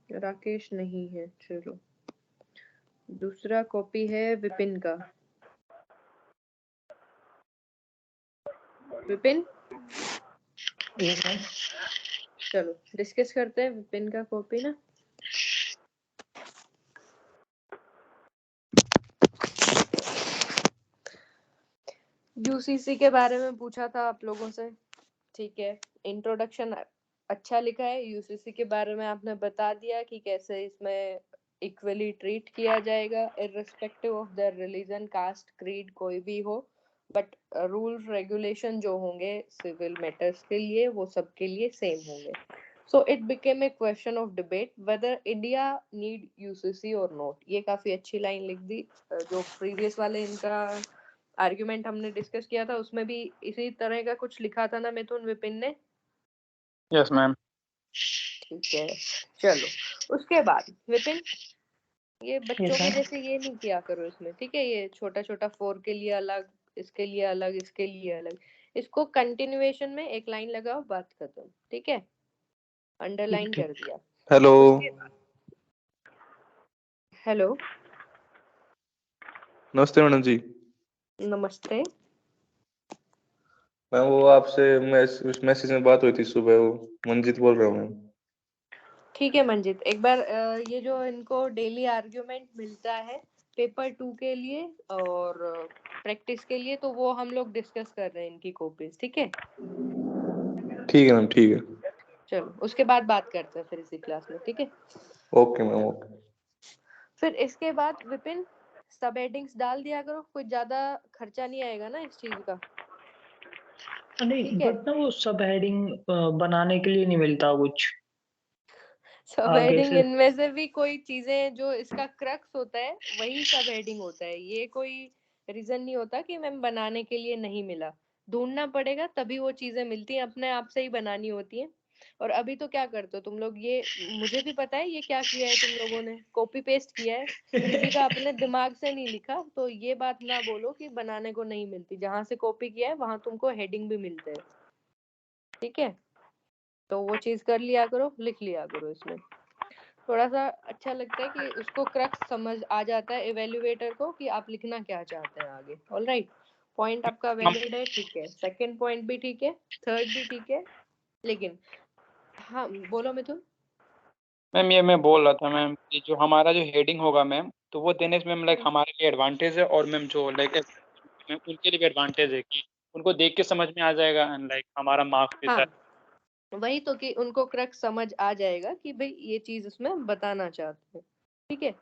राकेश नहीं है, चलो। दूसरा कॉपी है विपिन का। विपिन, चलो डिस्कस करते हैं विपिन का कॉपी ना। यूसीसी के बारे में पूछा था आप लोगों से, ठीक है। इंट्रोडक्शन अच्छा लिखा है। यूसीसी के बारे में आपने बता दिया कि कैसे इसमें इक्वली ट्रीट किया जाएगा irrespective of their religion, caste, creed, कोई भी हो। बट रूल्स रेगुलेशन जो होंगे सिविल मैटर्स के लिए वो सबके लिए सेम होंगे। So it became a question of debate weather India need UCC और नॉट। ये काफी अच्छी लाइन लिख दी। जो प्रीवियस वाले इनका आर्ग्यूमेंट हमने डिस्कस किया था उसमें भी इसी तरह का कुछ लिखा था ना मिथुन, विपिन ने? Yes ma'am. ठीक है, चलो उसके बाद विपिन, ये बच्चों के जैसे ये नहीं किया करो इसमें, ठीक है। ये छोटा छोटा 4 के लिए अलग, इसके लिए अलग, इसके लिए अलग। इसको कंटिन्यूएशन में एक लाइन लगाओ, बात खत्म, ठीक है। अंडरलाइन कर दिया। हेलो। हेलो, नमस्ते मैडम जी। नमस्ते। मैं वो आपसे उस मैसेज में बात हुई थी सुबह, वो मंजित बोल रहा हूँ। ठीक है मंजित, एक बार ये जो इनको डेली आर्ग्यूमेंट मिलता है पेपर 2 के लिए और प्रैक्टिस के लिए, तो वो हम लोग डिस्कस कर रहे हैं इनकी कॉपीज, ठीक है। ठीक है मैम, ठीक है। चलो उसके बाद बात करते हैं फिर इसी क्लास में, ठीक है। Okay ma'am, okay. फिर इसके बाद विपिन सब हेडिंग्स डाल दिया करो, कोई ज्यादा खर्चा नहीं आएगा ना इस चीज का। नहीं बट ना वो सब हेडिंग बनाने के लिए नहीं मिलता कुछ सब आगे हेडिंग से। इनमें से भी कोई चीजें जो इसका क्रक्स होता है वही सब हेडिंग होता है। ये कोई रीजन नहीं होता कि मैम बनाने के लिए नहीं मिला, ढूंढना पड़ेगा तभी वो चीजें मिलती हैं, अपने आप से ही बनानी होती हैं। और अभी तो क्या करते हो तुम लोग, ये मुझे भी पता है ये क्या किया है तुम लोगों ने, कॉपी पेस्ट किया है, किसी का अपने दिमाग से नहीं लिखा। तो ये बात ना बोलो कि बनाने को नहीं मिलती, जहां से कॉपी किया है वहां तुमको हेडिंग भी मिलते हैं, ठीक है। तो वो चीज कर लिया करो, लिख लिया करो इसमें। थोड़ा सा अच्छा लगता है कि उसको क्रक्स समझ आ जाता है इवेल्युएटर को कि आप लिखना क्या चाहते हैं आगे। ऑलराइट, पॉइंट आपका वैलिड है, ठीक है। सेकंड पॉइंट भी ठीक है, थर्ड भी ठीक है, लेकिन हाँ बोलो मिथुन। मैम ये मैं बोल रहा था मैम कि जो हमारा जो हेडिंग होगा मैम, तो वो देने से मैम लाइक हमारे लिए एडवांटेज है, और मैम जो लाइक मैम उनके लिए भी एडवांटेज है कि उनको देख के समझ में आ जाएगा एंड लाइक हमारा मार्क्स भी हाँ शायद। वही तो, कि उनको क्रक्स समझ आ जाएगा कि भाई ये चीज उसमें बताना चाहते हैं, ठीक है।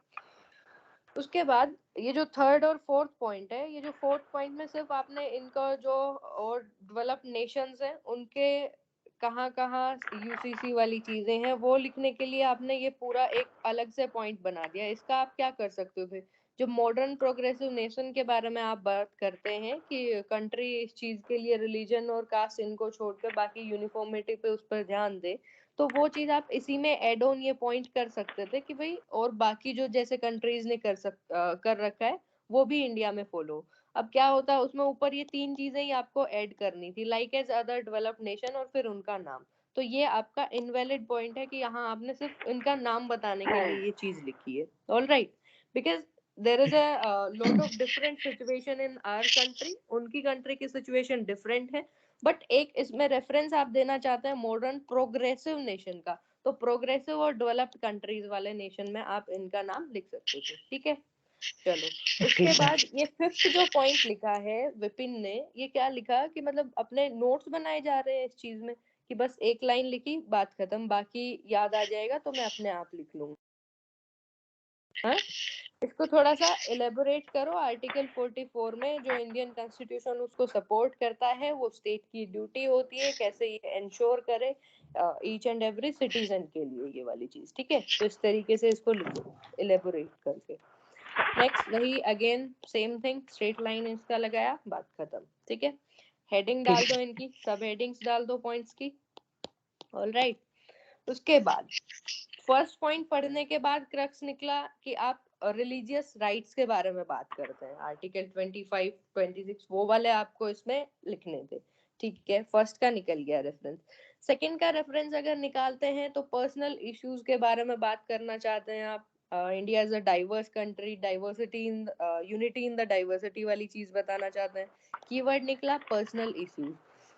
उसके बाद ये जो थर्ड और फोर्थ पॉइंट है, ये जो फोर्थ पॉइंट में सिर्फ आपने इनका जो और डेवलप्ड नेशंस हैं उनके कहाँ कहाँ यूसीसी वाली चीजें हैं वो लिखने के लिए आपने ये पूरा एक अलग से पॉइंट बना दिया। इसका आप क्या कर सकते हो फिर, जो मॉडर्न प्रोग्रेसिव नेशन के बारे में आप बात करते हैं कि कंट्री इस चीज के लिए रिलीजन और कास्ट इनको छोड़कर बाकी यूनिफॉर्मिटी पे उस पर ध्यान दे, तो वो चीज आप इसी में एड ऑन ये पॉइंट कर सकते थे कि भाई और बाकी जो जैसे कंट्रीज ने कर रखा है वो भी इंडिया में फॉलो। अब क्या होता है उसमें ऊपर ये 3 चीजें ही आपको ऐड करनी थी, like as other developed nation और फिर उनका नाम। तो ये आपका इनवैलिड पॉइंट है कि यहाँ आपने सिर्फ इनका नाम बताने के लिए ये चीज लिखी है। All right, because there is a lot of different situation in our country, उनकी कंट्री की सिचुएशन डिफरेंट है। बट एक इसमें रेफरेंस आप देना चाहते हैं मॉडर्न प्रोग्रेसिव नेशन का, तो प्रोग्रेसिव और डेवलप्ड कंट्रीज वाले नेशन में आप इनका नाम लिख सकते थे, ठीक है। चलो उसके बाद ये फिफ्थ जो पॉइंट लिखा है विपिन ने, ये क्या लिखा कि मतलब अपने नोट्स बनाए जा रहे हैं इस चीज में कि बस एक लाइन लिखी बात खत्म, बाकी याद आ जाएगा तो मैं अपने आप लिख लूंगा। हाँ, इसको थोड़ा सा इलेबोरेट करो। आर्टिकल 44 में जो इंडियन कॉन्स्टिट्यूशन उसको सपोर्ट करता है, वो स्टेट की ड्यूटी होती है कैसे ये इंश्योर करे ईच एंड एवरी सिटीजन के लिए ये वाली चीज, ठीक है। तो इस तरीके से इसको लिखो इलेबोरेट करके। नेक्स्ट वही again same thing, straight line इसका लगाया, बात खत्म, ठीक है। हेडिंग डाल दो इनकी, सब हेडिंग्स डाल दो पॉइंट्स की। ऑल राइट, उसके बाद फर्स्ट पॉइंट पढ़ने के बाद क्रक्स निकला कि आप रिलीजियस राइट्स के बारे में बात करते हैं। आर्टिकल 25 26 वो वाले आपको इसमें लिखने थे, ठीक है। फर्स्ट का निकल गया रेफरेंस। सेकंड का रेफरेंस अगर निकालते हैं तो पर्सनल इश्यूज के बारे में बात करना चाहते हैं आप। India is a diverse country, diversity in unity in the diversity वाली चीज बताना चाहते हैं। कीवर्ड निकला पर्सनल इश्यूज,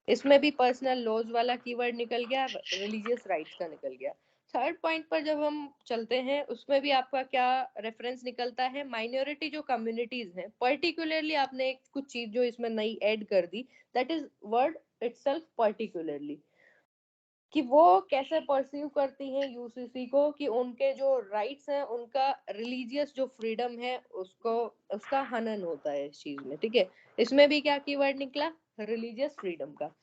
इसमें भी पर्सनल लॉज वाला कीवर्ड निकल गया, रिलीजियस राइट्स का निकल गया। थर्ड पॉइंट पर जब हम चलते हैं उसमें भी आपका क्या रेफरेंस निकलता है, माइनॉरिटी जो कम्युनिटीज हैं, पर्टिकुलरली आपने एक कुछ चीज जो इसमें नई ऐड कर दी, that is word itself particularly, कि वो कैसे परसीव करती हैं यूसीसी को, कि उनके जो राइट्स हैं, उनका रिलीजियस जो फ्रीडम है उसको, उसका हनन होता है इस चीज में। ठीक है, इसमें भी क्या कीवर्ड निकला, रिलीजियस फ्रीडम का।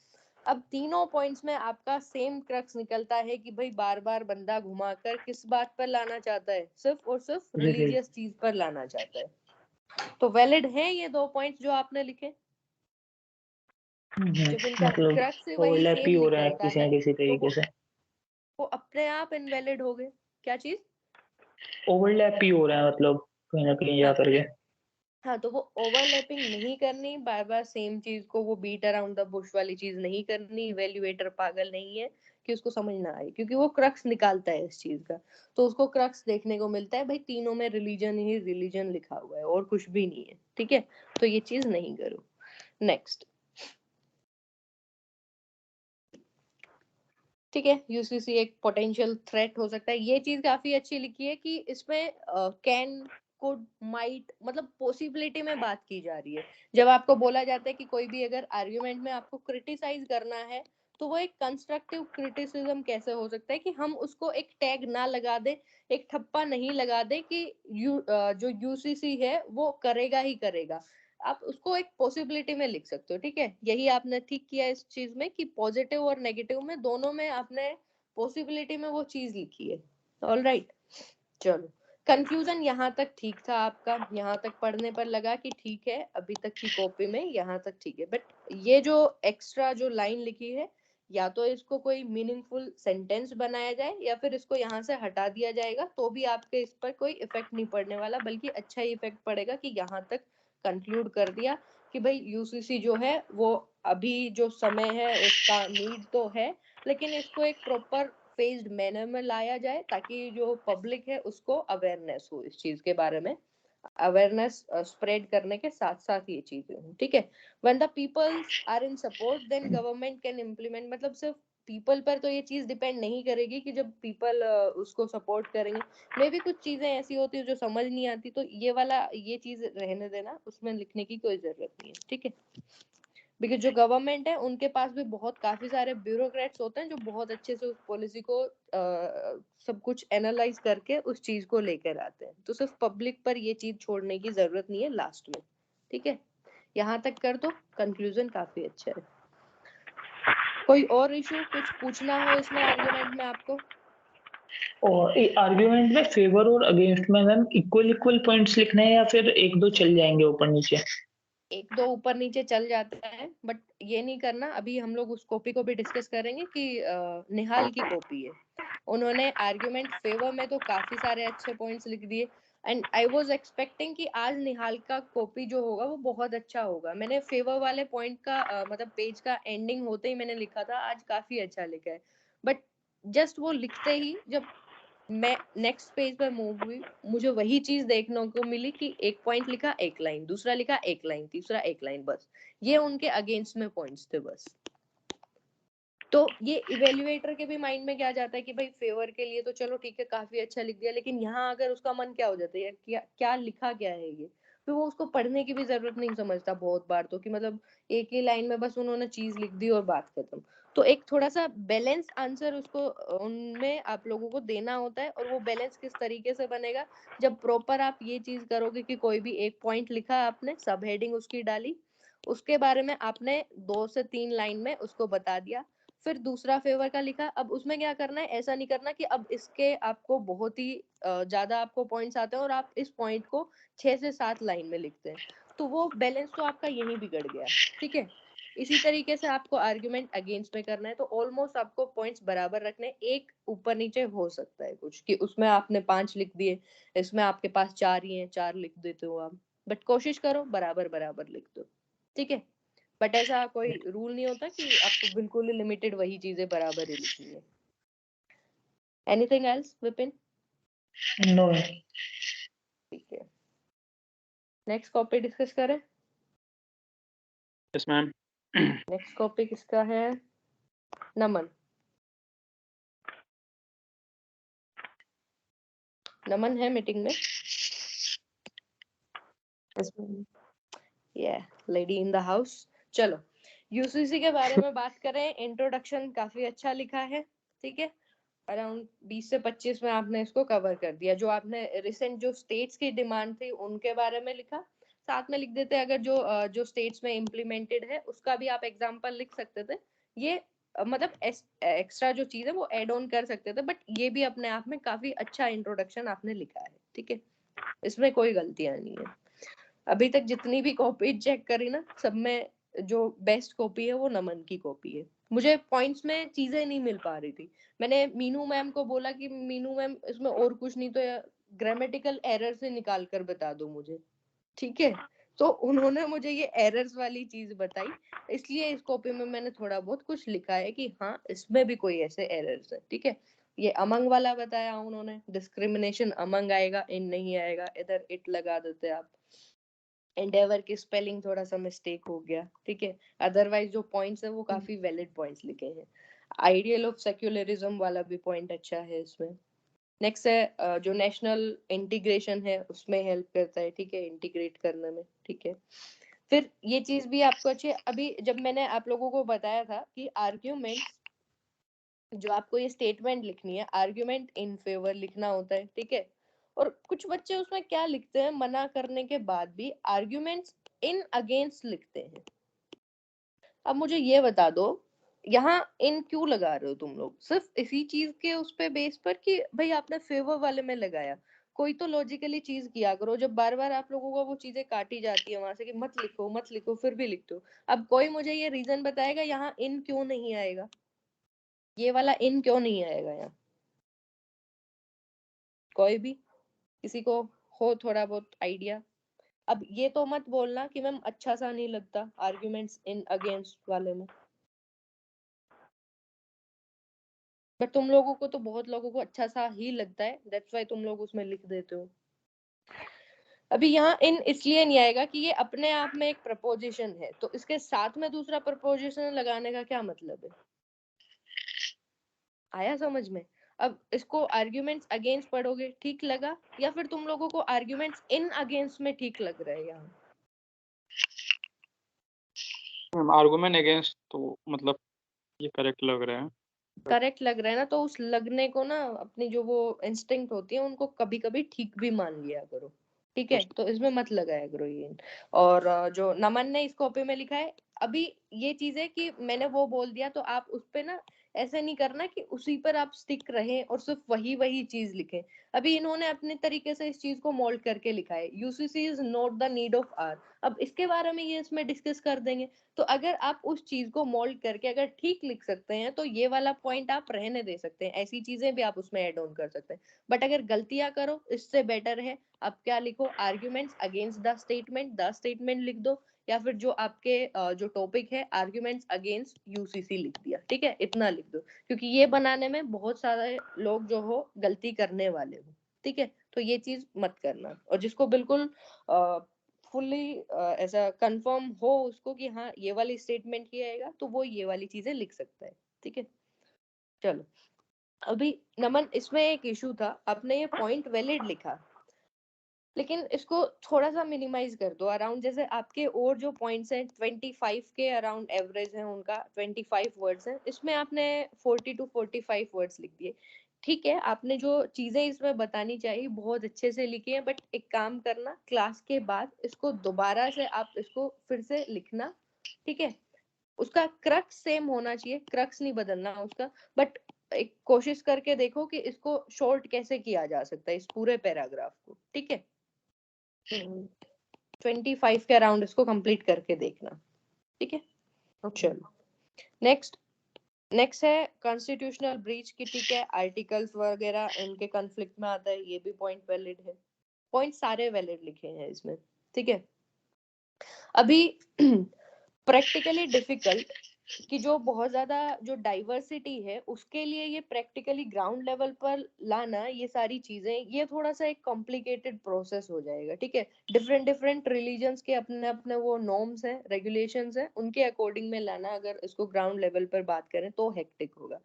अब तीनों पॉइंट्स में आपका सेम क्रक्स निकलता है कि भाई बार बार बंदा घुमाकर किस बात पर लाना चाहता है, सिर्फ और सिर्फ रिलीजियस चीज पर लाना चाहता है। तो वैलिड है ये दो पॉइंट्स जो आपने लिखे, जब इनका मतलब क्रक्स वही ओवरलैप ही सेम हो रहा है निकलता किसी है न किसी तो तरीके से, वो अपने आप इनवैलिड हो गए। क्या चीज? ओवरलैप ही हो रहा है मतलब कहीं ना कहीं जा हाँ करके। हाँ, तो वो ओवरलैपिंग नहीं करनी, बार बार सेम चीज को वो बीट अराउंड द बुश वाली चीज नहीं करनी। इवेल्युएटर पागल नहीं है कि उसको समझ ना आए, क्योंकि वो क्रक्स निकालता है इस चीज का। तो उसको क्रक्स देखने को मिलता है भाई तीनों में रिलीजन ही रिलीजन लिखा हुआ है और कुछ भी नहीं है। ठीक है, तो ये चीज नहीं करो। नेक्स्ट, ठीक है, यूसीसी एक पोटेंशियल थ्रेट हो सकता है, ये चीज काफी अच्छी लिखी है कि इसमें कैन, कुड, माइट, मतलब पॉसिबिलिटी में बात की जा रही है। जब आपको बोला जाता है कि कोई भी अगर आर्ग्यूमेंट में आपको क्रिटिसाइज करना है तो वो एक कंस्ट्रक्टिव क्रिटिसिज्म कैसे हो सकता है, कि हम उसको एक टैग ना लगा दे, एक ठप्पा नहीं लगा दे कि जो यूसीसी है वो करेगा ही करेगा। आप उसको एक पॉसिबिलिटी में लिख सकते हो। ठीक है, यही आपने ठीक किया इस चीज में कि पॉजिटिव और नेगेटिव में दोनों में आपने पॉसिबिलिटी में वो चीज लिखी है। ऑल राइट, चलो, कंफ्यूजन यहाँ तक ठीक था आपका, यहाँ तक पढ़ने पर लगा कि ठीक है, अभी तक की कॉपी में यहाँ तक ठीक है। बट ये जो एक्स्ट्रा जो लाइन लिखी है, या तो इसको कोई मीनिंगफुल सेंटेंस बनाया जाए या फिर इसको यहाँ से हटा दिया जाएगा, तो भी आपके इस पर कोई इफेक्ट नहीं पड़ने वाला, बल्कि अच्छा ही इफेक्ट पड़ेगा कि यहाँ तक कंक्लूड कर दिया कि भाई यूसीसी जो है वो अभी जो समय है उसका नीड तो है, लेकिन इसको एक प्रॉपर फेज्ड मैनर में लाया जाए ताकि जो पब्लिक है उसको अवेयरनेस हो इस चीज के बारे में, अवेयरनेस स्प्रेड करने के साथ साथ ये चीजें हों। ठीक है, when the peoples are in support then government can implement, मतलब सिर्फ पीपल पर तो ये चीज डिपेंड नहीं करेगी कि जब पीपल उसको सपोर्ट करेंगे, मे भी कुछ चीजें ऐसी होती है जो समझ नहीं आती, तो ये वाला ये चीज रहने देना, उसमें लिखने की कोई जरूरत नहीं है। ठीक है, बिकॉज जो गवर्नमेंट है उनके पास भी बहुत काफी सारे ब्यूरोक्रेट्स होते हैं जो बहुत अच्छे से उस पॉलिसी को सब कुछ एनालाइज करके उस चीज को लेकर आते हैं, तो सिर्फ पब्लिक पर ये चीज छोड़ने की जरूरत नहीं है लास्ट में। ठीक है, यहाँ तक कर दो, कंक्लूजन काफी अच्छा है। कोई और इशू कुछ पूछना हो इसमें आर्गुमेंट में आपको? और आर्ग्यूमेंट में फेवर और अगेंस्ट में मैम इक्वल इक्वल पॉइंट्स लिखने हैं या फिर एक दो चल जाएंगे ऊपर नीचे? एक दो ऊपर नीचे चल जाता है, बट ये नहीं करना। अभी हम लोग उस कॉपी को भी डिस्कस करेंगे कि निहाल की कॉपी है, उन्होंने आर्ग्यूमेंट फेवर में तो काफी सारे अच्छे पॉइंट्स लिख दिए, एंड आई वाज एक्सपेक्टिंग कि आज निहाल का कॉपी जो होगा वो बहुत अच्छा होगा। मैंने फेवर वाले पॉइंट का मतलब पेज का एंडिंग होते ही मैंने लिखा था आज काफी अच्छा लिखा है, बट जस्ट वो लिखते ही जब मैं नेक्स्ट पेज पर मूव हुई, मुझे वही चीज देखने को मिली कि एक पॉइंट लिखा एक लाइन, दूसरा लिखा एक लाइन, तीसरा एक लाइन, बस ये उनके अगेंस्ट में पॉइंट्स थे बस। तो ये इवेल्युएटर के भी माइंड में क्या जाता है कि भाई फेवर के लिए तो चलो ठीक है काफी अच्छा लिख दिया, लेकिन यहाँ अगर उसका मन क्या हो जाता है, यार क्या क्या लिखा क्या है ये, फिर वो उसको पढ़ने की भी जरूरत नहीं समझता बहुत बार, तो कि मतलब एक ही लाइन में बस उन्होंने चीज लिख दी और बात खत्म। तो एक थोड़ा सा बैलेंस आंसर उसको उनमें आप लोगों को देना होता है, और वो बैलेंस किस तरीके से बनेगा, जब प्रॉपर आप ये चीज करोगे कि कोई भी एक पॉइंट लिखा, आपने सब हेडिंग उसकी डाली, उसके बारे में आपने 2 से 3 लाइन में उसको बता दिया, फिर दूसरा फेवर का लिखा। अब उसमें क्या करना है, ऐसा नहीं करना कि अब इसके आपको बहुत ही ज्यादा आपको पॉइंट्स आते हैं और आप इस पॉइंट को 6 से 7 लाइन में लिखते हैं, तो वो बैलेंस तो आपका यहीं बिगड़ गया। ठीक है, इसी तरीके से आपको आर्ग्यूमेंट अगेंस्ट में करना है, तो ऑलमोस्ट आपको पॉइंट्स बराबर रखने, एक ऊपर नीचे हो सकता है कुछ कि उसमें आपने 5 लिख दिए, इसमें आपके पास 4 ही हैं, 4 लिख देते हो आप, बट कोशिश करो बराबर बराबर लिख दो। ठीक है, बट ऐसा कोई रूल नहीं होता कि आपको बिल्कुल ही लिमिटेड वही चीजें बराबर ही लिखनी है। Anything else Vipin? नो। ठीक है, नेक्स्ट कॉपी डिस्कस करें। Yes ma'am. नेक्स्ट कॉपी किसका है? नमन। नमन है मीटिंग में? या लेडी इन द हाउस। चलो यूसीसी के बारे में बात करें। इंट्रोडक्शन काफी अच्छा लिखा है, ठीक है। अराउंड 20 से 25 में आपने इसको कवर कर दिया। जो आपने रिसेंट जो स्टेट्स की डिमांड थी उनके बारे में लिखा, साथ में लिख देते अगर जो स्टेट्स में इम्प्लीमेंटेड है उसका भी आप एग्जांपल लिख सकते थे। ये मतलब एक्स्ट्रा जो चीज है वो ऐड ऑन कर सकते थे, बट ये भी अपने आप में काफी अच्छा इंट्रोडक्शन आपने लिखा है, ठीक है। इसमें कोई गलतियां नहीं है। अभी तक जितनी भी कॉपी चेक करी ना, सब में जो बेस्ट कॉपी है वो नमन की कॉपी है। मुझे पॉइंट्स में चीजें नहीं मिल पा रही थी। मैंने मीनू मैम को बोला कि मीनू मैम इसमें और कुछ नहीं तो ग्रामेटिकल एरर से निकाल कर बता दो मुझे, ठीक है। तो उन्होंने मुझे ये एरर्स वाली चीज बताई, इसलिए इस कॉपी में मैंने थोड़ा बहुत कुछ लिखा है कि हाँ इसमें भी कोई ऐसे एरर्स है, ठीक है। ये अमंग वाला बताया उन्होंने, डिस्क्रिमिनेशन अमंग आएगा, इन नहीं आएगा, इधर इट लगा देते आप। एंडेवर की स्पेलिंग थोड़ा सा मिस्टेक हो गया, ठीक है। अदरवाइज जो पॉइंट्स है वो काफी वैलिड पॉइंट्स लिखे हैं। आइडियल ऑफ सेक्युलरिज्म वाला भी पॉइंट अच्छा है इसमें। नेक्स्ट है जो नेशनल इंटीग्रेशन है उसमें हेल्प करता है, ठीक है, इंटीग्रेट करने में, ठीक है। फिर ये चीज भी आपको अच्छी है। अभी जब मैंने आप लोगों को बताया था कि आर्ग्यूमेंट्स, जो आपको ये स्टेटमेंट लिखनी है, आर्ग्यूमेंट इन फेवर लिखना होता है, ठीक है। और कुछ बच्चे उसमें क्या लिखते हैं, मना करने के बाद भी आर्ग्यूमेंट्स इन अगेंस्ट लिखते हैं। अब मुझे ये बता दो, यहाँ इन क्यों लगा रहे हो तुम लोग? सिर्फ इसी चीज के उस पे बेस पर कि भाई आपने फेवर वाले में लगाया? कोई तो लॉजिकली चीज किया करो। जब बार बार आप लोगों को वो चीजें काटी जाती है वहां से कि मत लिखो मत लिखो, फिर भी लिखते हो। अब कोई मुझे ये रीजन बताएगा यहाँ इन क्यों नहीं आएगा? ये वाला इन क्यों नहीं आएगा यहाँ? कोई भी, किसी को हो थोड़ा बहुत आइडिया? अब ये तो मत बोलना कि मैम अच्छा सा नहीं लगता आर्ग्यूमेंट्स इन अगेंस्ट वाले में। बट तुम लोगों को तो, बहुत लोगों को अच्छा सा ही लगता है, दैट्स व्हाई तुम लोग उसमें लिख देते हो। अभी यहाँ इन इसलिए नहीं आएगा कि ये अपने आप में एक प्रपोजिशन है, तो इसके साथ में दूसरा प्रपोजिशन लगाने का क्या मतलब है? आया समझ में? अब इसको आर्ग्यूमेंट्स अगेंस्ट पढ़ोगे ठीक लगा, या फिर तुम लोगों को आर्ग्यूमेंट्स इन अगेंस्ट में ठीक लग रहा है यहाँ? आर्गुमेंट अगेंस्ट तो मतलब ये करेक्ट लग रहा है। करेक्ट लग रहा है ना, तो उस लगने को ना, अपनी जो वो इंस्टिंक्ट होती है उनको कभी कभी ठीक भी मान लिया करो, ठीक है। तो इसमें मत लगाया करो ये। और जो नमन ने इस कॉपी में लिखा है, अभी ये चीज है कि मैंने वो बोल दिया तो आप उस पे ना ऐसे नहीं करना कि उसी पर आप स्टिक रहें और सिर्फ वही वही चीज लिखें। अभी इन्होंने अपने तरीके से इस चीज को मोल्ड करके लिखा है, UCC is not the need of hour. अब इसके बारे में ये इसमें डिस्कस कर देंगे। तो अगर आप उस चीज को मोल्ड करके अगर ठीक लिख सकते हैं तो ये वाला पॉइंट आप रहने दे सकते हैं, ऐसी चीजें भी आप उसमें ऐड ऑन कर सकते हैं। बट अगर गलतियां करो, इससे बेटर है आप क्या लिखो, आर्ग्यूमेंट्स अगेंस्ट द स्टेटमेंट लिख दो, या फिर जो आपके जो टॉपिक है आर्ग्यूमेंट्स अगेंस्ट यूसीसी लिख दिया, ठीक है, इतना लिख दो। क्योंकि ये बनाने में बहुत सारे लोग जो हो गलती करने वाले हो, ठीक है। तो ये चीज मत करना। और जिसको बिल्कुल फुल्ली ऐसा कंफर्म हो उसको कि हाँ ये वाली स्टेटमेंट ही आएगा, तो वो ये वाली चीजें लिख सकता है, ठीक है। चलो अभी नमन, इसमें एक इशू था, आपने ये पॉइंट वैलिड लिखा, लेकिन इसको थोड़ा सा मिनिमाइज कर दो। अराउंड जैसे आपके और जो पॉइंट्स हैं 25 के अराउंड एवरेज है उनका, 25 वर्ड्स हैं, इसमें आपने 40 to 45 वर्ड्स लिख दिए। ठीक है, आपने जो चीजें इसमें बतानी चाहिए बहुत अच्छे से लिखी है, बट एक काम करना, क्लास के बाद इसको दोबारा से आप इसको फिर से लिखना, ठीक है। उसका क्रक्स सेम होना चाहिए, क्रक्स नहीं बदलना उसका, बट एक कोशिश करके देखो कि इसको शॉर्ट कैसे किया जा सकता है इस पूरे पैराग्राफ को, ठीक है। 25 के अराउंड इसको कंप्लीट करके देखना, ठीक है। चलो नेक्स्ट है कॉन्स्टिट्यूशनल ब्रीच की, ठीक है। आर्टिकल्स वगैरह इनके कॉन्फ्लिक्ट में आता है, ये भी पॉइंट वैलिड है। पॉइंट सारे वैलिड लिखे हैं इसमें, ठीक है। अभी प्रैक्टिकली डिफिकल्ट कि जो बहुत ज्यादा जो डाइवर्सिटी है उसके लिए ये प्रैक्टिकली ग्राउंड लेवल पर लाना, ये सारी चीजें, ये थोड़ा सा एक कॉम्प्लिकेटेड प्रोसेस हो जाएगा, ठीक है। डिफरेंट डिफरेंट रिलीजन्स के अपने अपने वो नॉर्म्स हैं, रेगुलेशंस हैं, उनके अकॉर्डिंग में लाना अगर इसको ग्राउंड लेवल पर बात करें तो हेक्टिक होगा।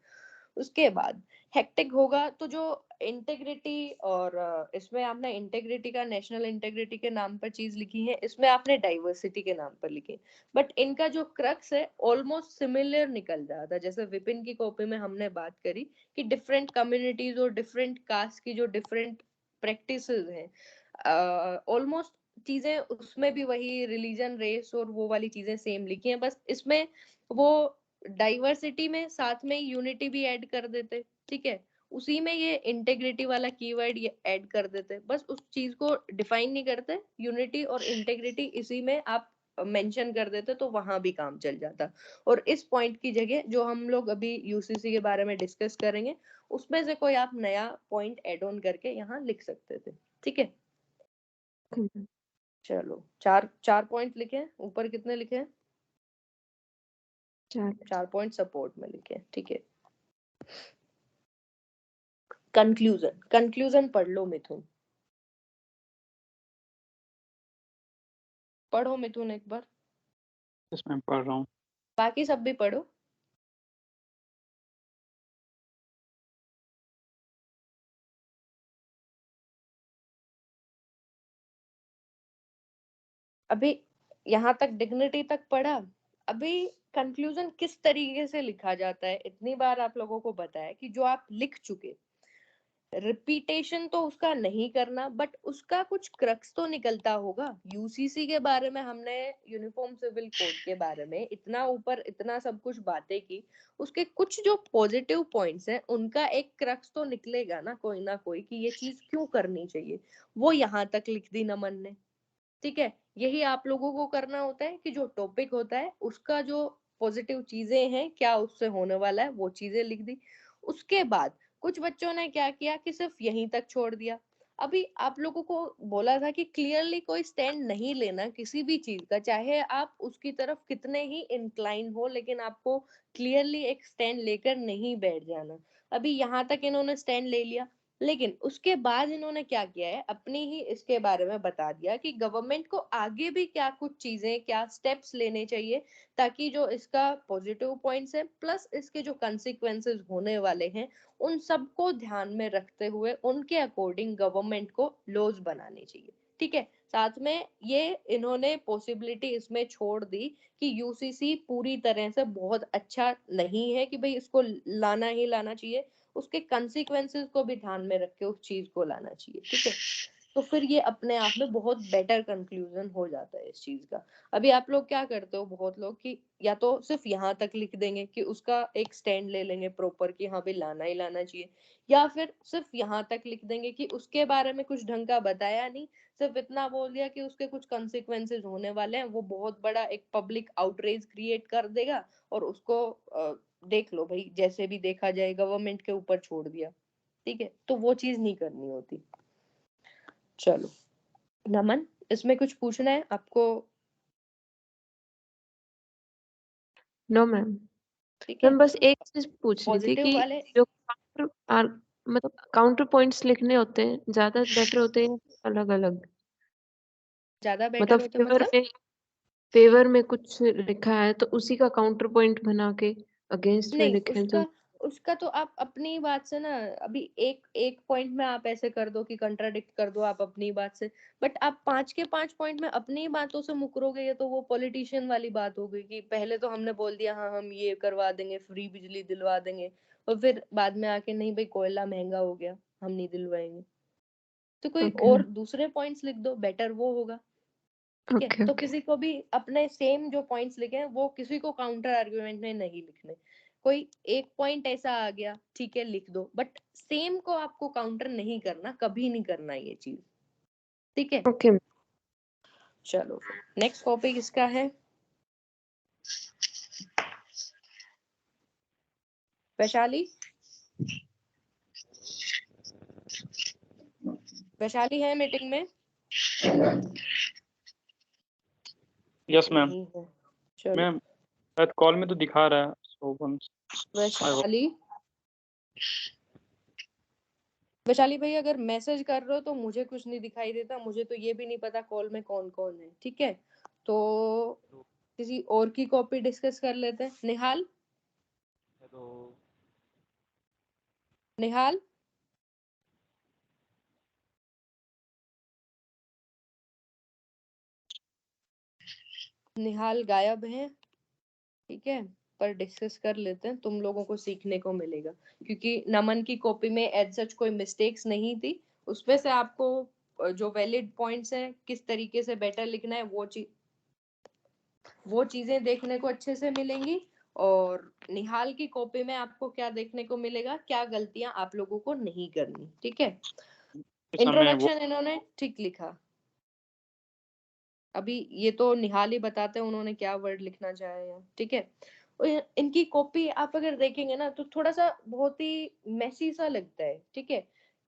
उसके बाद हेक्टिक होगा तो जो इंटेग्रिटी, और इसमें आपने इंटेग्रिटी का नेशनल इंटेग्रिटी के नाम पर चीज लिखी है, इसमें आपने डाइवर्सिटी के नाम पर लिखी, बट इनका जो क्रक्स है ऑलमोस्ट सिमिलर निकल जाता है। जैसे विपिन की कॉपी में हमने बात करी कि डिफरेंट कम्युनिटीज और डिफरेंट कास्ट की जो डिफरेंट प्रैक्टिसेस हैं, ऑलमोस्ट चीजें उसमें भी वही रिलीजन, रेस और वो वाली चीजें सेम लिखी हैं, बस इसमें वो डाइवर्सिटी में साथ में यूनिटी भी ऐड कर देते, ठीक है। उसी में ये इंटेग्रिटी वाला कीवर्ड ये ऐड कर देते, बस उस चीज को डिफाइन नहीं करते, यूनिटी और इंटेग्रिटी इसी में आप मेंशन कर देते तो वहां भी काम चल जाता। और इस पॉइंट की जगह जो हम लोग अभी यूसीसी के बारे में डिस्कस करेंगे उसमें से कोई आप नया पॉइंट ऐड ऑन करके यहाँ लिख सकते थे, ठीक है। चलो चार चार पॉइंट लिखे, ऊपर कितने लिखे? चार पॉइंट सपोर्ट में लिखे, ठीक है। कंक्लूजन, कंक्लूजन पढ़ लो मिथुन, पढ़ो मिथुन एक बार, इसमें पढ़ रहा हूँ। बाकी सब भी पढ़ो। अभी यहाँ तक डिग्निटी तक पढ़ा, अभी कंक्लूजन किस तरीके से लिखा जाता है इतनी बार आप लोगों को बताया कि जो आप लिख चुके, रिपीटेशन तो उसका नहीं करना, बट उसका कुछ क्रक्स तो निकलता होगा। यूसीसी के बारे में हमने, यूनिफॉर्म सिविल कोड के बारे में इतना ऊपर इतना सब कुछ बातें की, उसके कुछ जो पॉजिटिव पॉइंट्स हैं उनका एक क्रक्स तो निकलेगा ना कोई कि ये चीज क्यों करनी चाहिए, वो यहाँ तक लिख दी नमन ने, ठीक है। यही आप लोगों को करना होता है कि जो टॉपिक होता है उसका जो पॉजिटिव चीजें हैं, क्या उससे होने वाला है, वो चीजें लिख दी। उसके बाद कुछ बच्चों ने क्या किया कि सिर्फ यहीं तक छोड़ दिया। अभी आप लोगों को बोला था कि क्लियरली कोई स्टैंड नहीं लेना किसी भी चीज का, चाहे आप उसकी तरफ कितने ही इंक्लाइन हो, लेकिन आपको क्लियरली एक स्टैंड लेकर नहीं बैठ जाना। अभी यहाँ तक इन्होंने स्टैंड ले लिया, लेकिन उसके बाद इन्होंने क्या किया है, अपनी ही इसके बारे में बता दिया कि गवर्नमेंट को आगे भी क्या कुछ चीजें, क्या स्टेप्स लेने चाहिए ताकि जो इसका पॉजिटिव पॉइंट्स है प्लस इसके जो कंसिक्वेंसेस होने वाले हैं उन सबको ध्यान में रखते हुए उनके अकॉर्डिंग गवर्नमेंट को लॉज बनाने चाहिए, ठीक है। साथ में ये इन्होंने पॉसिबिलिटी इसमें छोड़ दी कि यूसीसी पूरी तरह से बहुत अच्छा नहीं है कि भाई इसको लाना ही लाना चाहिए, उसके कंसिक्वेंसेस को भी ध्यान में रख के उस चीज को लाना चाहिए, ठीक है। तो फिर ये अपने आप में बहुत बेटर कंक्लूजन हो जाता है इस चीज का। अभी आप लोग क्या करते हो, बहुत लोग कि या तो सिर्फ यहाँ तक लिख देंगे कि उसका एक स्टैंड ले लेंगे प्रॉपर कि हाँ भाई लाना ही लाना चाहिए, या फिर सिर्फ यहाँ तक लिख देंगे कि उसके बारे में कुछ ढंग का बताया नहीं, सिर्फ इतना बोल दिया कि उसके कुछ कंसिक्वेंसेस होने वाले हैं, वो बहुत बड़ा एक पब्लिक आउटरेज क्रिएट कर देगा और उसको देख लो भाई जैसे भी देखा जाए, गवर्नमेंट के ऊपर छोड़ दिया, ठीक है। तो वो चीज नहीं करनी होती। चलो नमन, इसमें कुछ पूछना है आपको? नो मैम, ठीक है, मैम बस एक चीज पूछ रही थी पॉजिटिव कि वाले। जो मतलब काउंटर पॉइंट्स लिखने होते हैं ज्यादा बेटर होते हैं अलग अलग? ज्यादा बेटर मतलब होते मतलब फेवर में कुछ लिखा है तो उसी का काउंटर पॉइंट बना के अगेंस्ट में नहीं, लिखें तो? उसका तो आप अपनी बात से ना, अभी एक एक पॉइंट में आप ऐसे कर दो कि कंट्राडिक्ट कर दो आप अपनी बात से, बट आप 5 के 5 पॉइंट में अपनी बातों से मुकरोगे, ये तो वो पॉलिटिशियन वाली बात हो गई कि पहले तो हमने बोल दिया हाँ हम ये करवा देंगे, फ्री बिजली दिलवा देंगे, और फिर बाद में आके नहीं भाई कोयला महंगा हो गया हम नहीं दिलवाएंगे। तो कोई ओके और दूसरे पॉइंट्स लिख दो, बेटर वो होगा, ठीक है। ओके तो ओके किसी को भी अपने सेम जो पॉइंट्स लिखे हैं वो किसी को काउंटर आर्गुमेंट में नहीं लिखने। कोई एक पॉइंट ऐसा आ गया, ठीक है लिख दो, बट सेम को आपको काउंटर नहीं करना, कभी नहीं करना ये चीज, ठीक है। ओके चलो नेक्स्ट टॉपिक इसका है वैशाली। वैशाली है मीटिंग में? Yes ma'am. नहीं है, चलो मैम शायद कॉल में तो दिखा रहा है शोभन। वैशाली वैशाली भाई अगर मैसेज कर रहे हो तो मुझे कुछ नहीं दिखाई देता, मुझे तो ये भी नहीं पता कॉल में कौन कौन है। ठीक है, तो किसी और की कॉपी डिस्कस कर लेते हैं। निहाल निहाल निहाल गायब है। ठीक है, पर डिस्कस कर लेते हैं, तुम लोगों को सीखने को मिलेगा, क्योंकि नमन की कॉपी में एज सच कोई मिस्टेक्स नहीं थी। उसमें से आपको जो वैलिड पॉइंट्स हैं, किस तरीके से बेटर लिखना है, वो चीजें देखने को अच्छे से मिलेंगी। और निहाल की कॉपी में आपको क्या देखने को मिलेगा, क्या गलतियां आप लोगों को नहीं करनी। ठीक है, इस समय वो इंट्रोडक्शन इन्होंने ठीक लिखा। अभी ये तो निहाल ही बताते हैं उन्होंने क्या वर्ड लिखना चाहे है। ठीक है, और इनकी कॉपी आप अगर देखेंगे ना तो थोड़ा सा बहुत ही मेसी सा लगता है। ठीक है,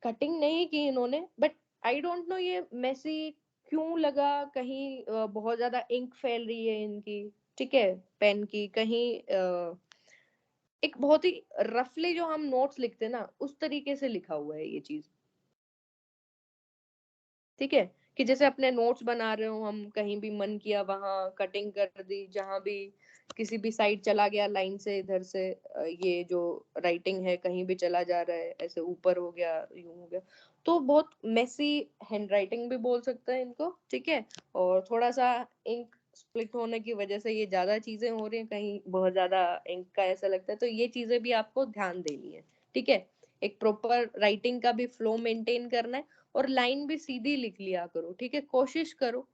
कटिंग नहीं की इन्होंने, बट आई डोंट नो ये मेसी क्यों लगा। कहीं बहुत ज्यादा इंक फैल रही है इनकी। ठीक है, पेन की कहीं एक बहुत ही रफली जो हम नोट्स लिखते हैं ना, उस तरीके से लिखा हुआ है ये चीज। ठीक है, कि जैसे अपने नोट्स बना रहे हो हम, कहीं भी मन किया वहां कटिंग कर दी, जहां भी किसी भी साइड चला गया लाइन से, इधर से ये जो राइटिंग है कहीं भी चला जा रहा है, ऐसे ऊपर हो गया, यूं हो गया। तो बहुत मेसी हैंड राइटिंग भी बोल सकते हैं इनको। ठीक है, और थोड़ा सा इंक स्प्लिट होने की वजह से ये ज्यादा चीजें हो रही हैं, कहीं बहुत ज्यादा इंक का ऐसा लगता है, तो ये चीजें भी आपको ध्यान देनी है। ठीक है, एक प्रॉपर राइटिंग का भी फ्लो मेंटेन करना है, और लाइन भी सीधी लिख लिया करो। ठीक है, कोशिश करो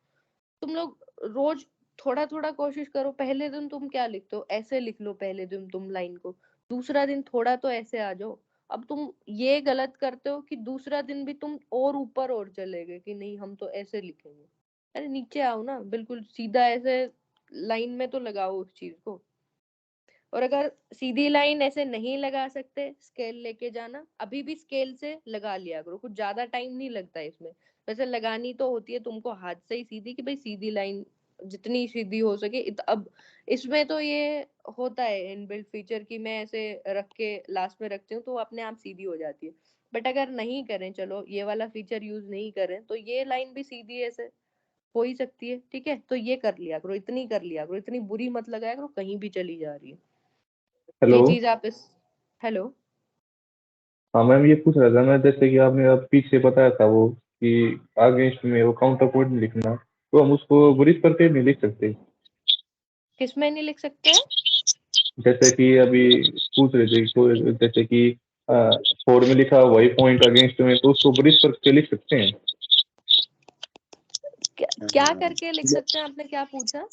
तुम लोग रोज थोड़ा थोड़ा कोशिश करो। पहले दिन तुम क्या लिखते हो, ऐसे लिख लो पहले दिन तुम लाइन को, दूसरा दिन थोड़ा तो ऐसे आ जाओ। अब तुम ये गलत करते हो कि दूसरा दिन भी तुम और ऊपर और चले गए कि नहीं हम तो ऐसे लिखेंगे। अरे नीचे आओ ना, बिल्कुल सीधा ऐसे लाइन में तो लगाओ उस चीज को। और अगर सीधी लाइन ऐसे नहीं लगा सकते, स्केल लेके जाना, अभी भी स्केल से लगा लिया करो, कुछ ज्यादा टाइम नहीं लगता इसमें। वैसे लगानी तो होती है तुमको हाथ से ही सीधी, कि भाई सीधी लाइन जितनी सीधी हो सके। अब इसमें तो ये होता है इनबिल्ट फीचर कि मैं ऐसे रख के लास्ट में रखती हूँ तो वो अपने आप सीधी हो जाती है। बट अगर नहीं करें, चलो ये वाला फीचर यूज नहीं करें, तो ये लाइन भी सीधी ऐसे हो ही सकती है। ठीक है, तो ये कर लिया करो, इतनी कर लिया करो, इतनी बुरी मत लगाया करो कहीं भी चली जा रही है हेलो। ये चीज आप इस। हेलो। हाँ मैम, ये पूछ रहा था मैं, जैसे कि आपने अब पीछे बताया था वो कि अगेंस्ट में वो काउंटर पॉइंट नहीं लिखना, तो हम उसको ब्रीफ करके नहीं लिख सकते? किस में नहीं लिख सकते हैं? जैसे कि अभी पूछ रहे थे जैसे कि फोर में लिखा वही पॉइंट अगेंस्ट में, तो उसको ब्रीफ करके लिख सकते हैं? क्या करके लिख सकते हैं, आपने क्या पूछा?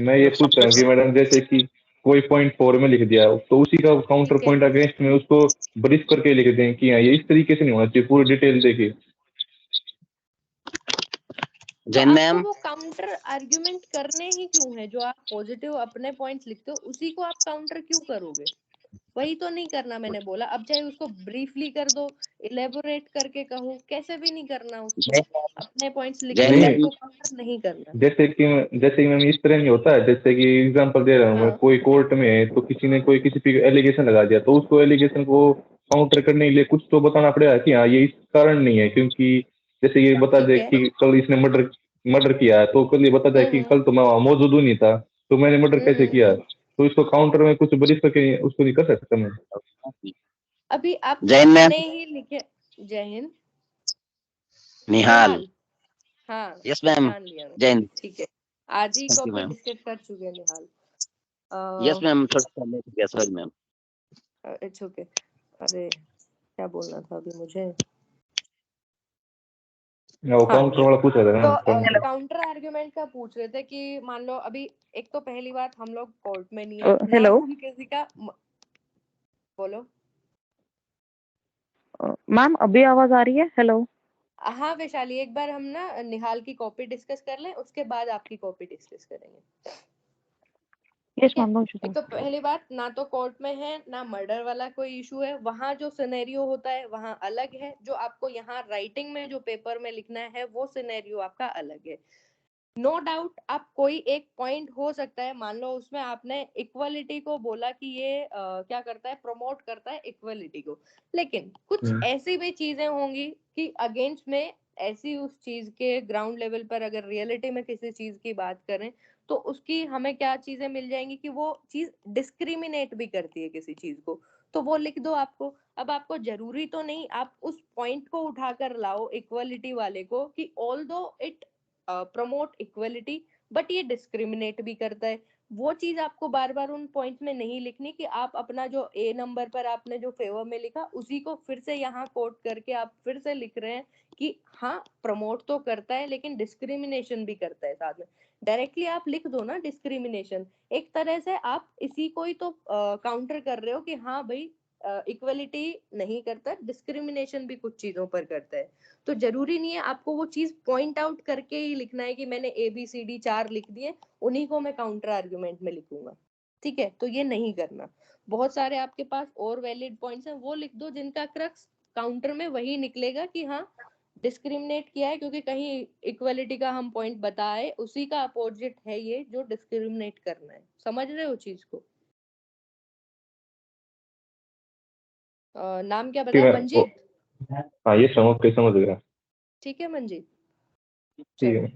मैं ये पूछ रहा हूँ कि मैडम, जैसे कि कोई पॉइंट फोर में लिख दिया तो उसी का काउंटर ठीक है, पॉइंट अगेंस्ट में उसको ब्रीफ करके लिख दें कि हाँ ये इस तरीके से नहीं होना चाहिए, पूरी डिटेल देके। तो आपको वो काउंटर आर्ग्यूमेंट करने ही क्यों है? जो आप पॉजिटिव अपने पॉइंट्स लिखते हो उसी को आप काउंटर क्यों करोगे? वही तो नहीं करना मैंने बोला। अब चाहे उसको ब्रीफली कर दो, इलेबोरेट करके कहो, कैसे भी नहीं करना उसको। अपने पॉइंट्स लिख के नहीं, उसको काउंटर नहीं करना। जैसे कि मैम इस तरह नहीं होता है, जैसे कि एग्जांपल दे रहा हूँ मैं, हाँ, कोई कोर्ट में है तो किसी ने कोई किसी पे एलिगेशन लगा दिया, तो उसको एलिगेशन को काउंटर करने के लिए कुछ तो बताना पड़ेगा कि हाँ ये इस कारण नहीं है, क्योंकि जैसे ये बता ठीक दे है। कि कल इसने मर्डर मर्डर किया है, तो कल ये बता दे कि हम्म कल तो मैं वहाँ मौजूद ही नहीं था, तो मैंने मर्डर कैसे हम्म किया, तो इसको काउंटर में कुछ ब्रीफ करके उसको नहीं कर सकता मैं? अभी आप अपने ही लिखे। जय हिंद। निहाल। निहाल। हाँ, यस मैम। पहचान लिया जय मैंने। हिंद। ठीक है, आज ही thank you copy ma'am. Discuss कर चुके हैं निहाल। यस मैम, थोड़ा सा लेट हो गया, सॉरी मैम। It's okay. अरे क्या बोलना था अभी मुझे? वो हाँ, काउंटर वाला पूछ रहा था तो ना, काउंटर। काउंटर आर्गुमेंट का पूछ रहे थे कि मान लो अभी, एक तो पहली बात हम लोग कोर्ट में नहीं है ना, हेलो हम किसी का बोलो। मैम, अभी आवाज आ रही है? हेलो। हाँ वैशाली, एक बार हम ना निहाल की कॉपी डिस्कस कर लें, उसके बाद आपकी कॉपी डिस्कस करेंगे। यस ठीक है, मैम, नो एक तो पहली बात, ना तो कोर्ट में है ना मर्डर वाला कोई इशू है, वहां जो सिनेरियो होता है वहां अलग है, जो आपको यहाँ राइटिंग में जो पेपर में लिखना है वो सिनेरियो आपका अलग है। नो डाउट आप कोई एक पॉइंट हो सकता है, मान लो उसमें आपने इक्वलिटी को बोला कि ये क्या करता है, प्रमोट करता है इक्वलिटी को, लेकिन कुछ ऐसी भी चीजें होंगी कि अगेंस्ट में ऐसी उस चीज के ग्राउंड लेवल पर अगर रियलिटी में किसी चीज की बात करें तो उसकी हमें क्या चीजें मिल जाएंगी कि वो चीज डिस्क्रिमिनेट भी करती है किसी चीज को, तो वो लिख दो आपको। अब आपको जरूरी तो नहीं आप उस पॉइंट को उठाकर लाओ इक्वलिटी वाले को कि ऑल दो इट प्रमोट इक्वलिटी बट ये डिस्क्रिमिनेट भी करता है, वो चीज आपको बार बार उन पॉइंट्स में नहीं लिखनी कि आप अपना जो ए नंबर पर आपने जो फेवर में लिखा उसी को फिर से यहाँ कोट करके आप फिर से लिख रहे हैं कि हाँ प्रमोट तो करता है लेकिन डिस्क्रिमिनेशन भी करता है साथ में। डायरेक्टली आप लिख दो ना डिस्क्रिमिनेशन, एक तरह से आप इसी को ही तो काउंटर कर रहे हो कि हाँ भाई इक्वलिटी नहीं करता, डिस्क्रिमिनेशन भी कुछ चीजों पर करता है। तो जरूरी नहीं है आपको वो चीज पॉइंट आउट करके ही लिखना है कि मैंने ABCD 4 लिख दिए उन्हीं को मैं काउंटर आर्गुमेंट में लिखूंगा, ठीक है, तो ये नहीं करना। बहुत सारे आपके पास और वैलिड पॉइंट्स हैं, वो लिख दो जिनका क्रक्स काउंटर में वही निकलेगा कि हाँ डिस्क्रिमिनेट किया है, क्योंकि कहीं इक्वलिटी का हम पॉइंट बताए उसी का अपोजिट है ये जो डिस्क्रिमिनेट करना है। समझ रहे हो चीज को? नाम क्या बताया? मंजीत? हाँ ये समझ के समझ गया। ठीक है मंजीत, ठीक है।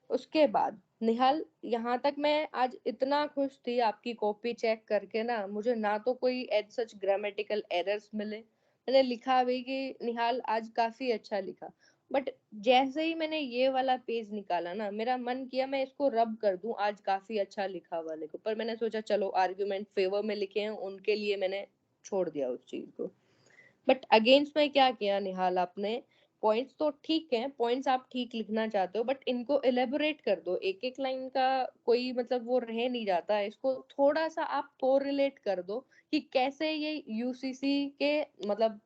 उसके बाद निहाल, यहाँ तक मैं आज इतना खुश थी आपकी कॉपी चेक करके ना, मुझे ना तो कोई एज सच ग्रामेटिकल एरर्स मिले, मैंने लिखा भी कि निहाल आज काफी अच्छा लिखा, बट जैसे ही मैंने ये वाला पेज निकाला ना मेरा मन किया मैं इसको रब कर दूं आज काफी अच्छा लिखा वाले को, पर मैंने सोचा चलो आर्ग्यूमेंट फेवर में लिखे हैं उनके लिए मैंने छोड़ दिया उस चीज को। बट अगेंस्ट में क्या किया निहाल आपने, पॉइंट्स तो ठीक है, पॉइंट्स आप ठीक लिखना चाहते हो बट इनको एलेबोरेट कर दो, एक एक लाइन का कोई मतलब वो रह नहीं जाता है, इसको थोड़ा सा आप कोरिलेट कर दो कि कैसे ये यूसीसी के मतलब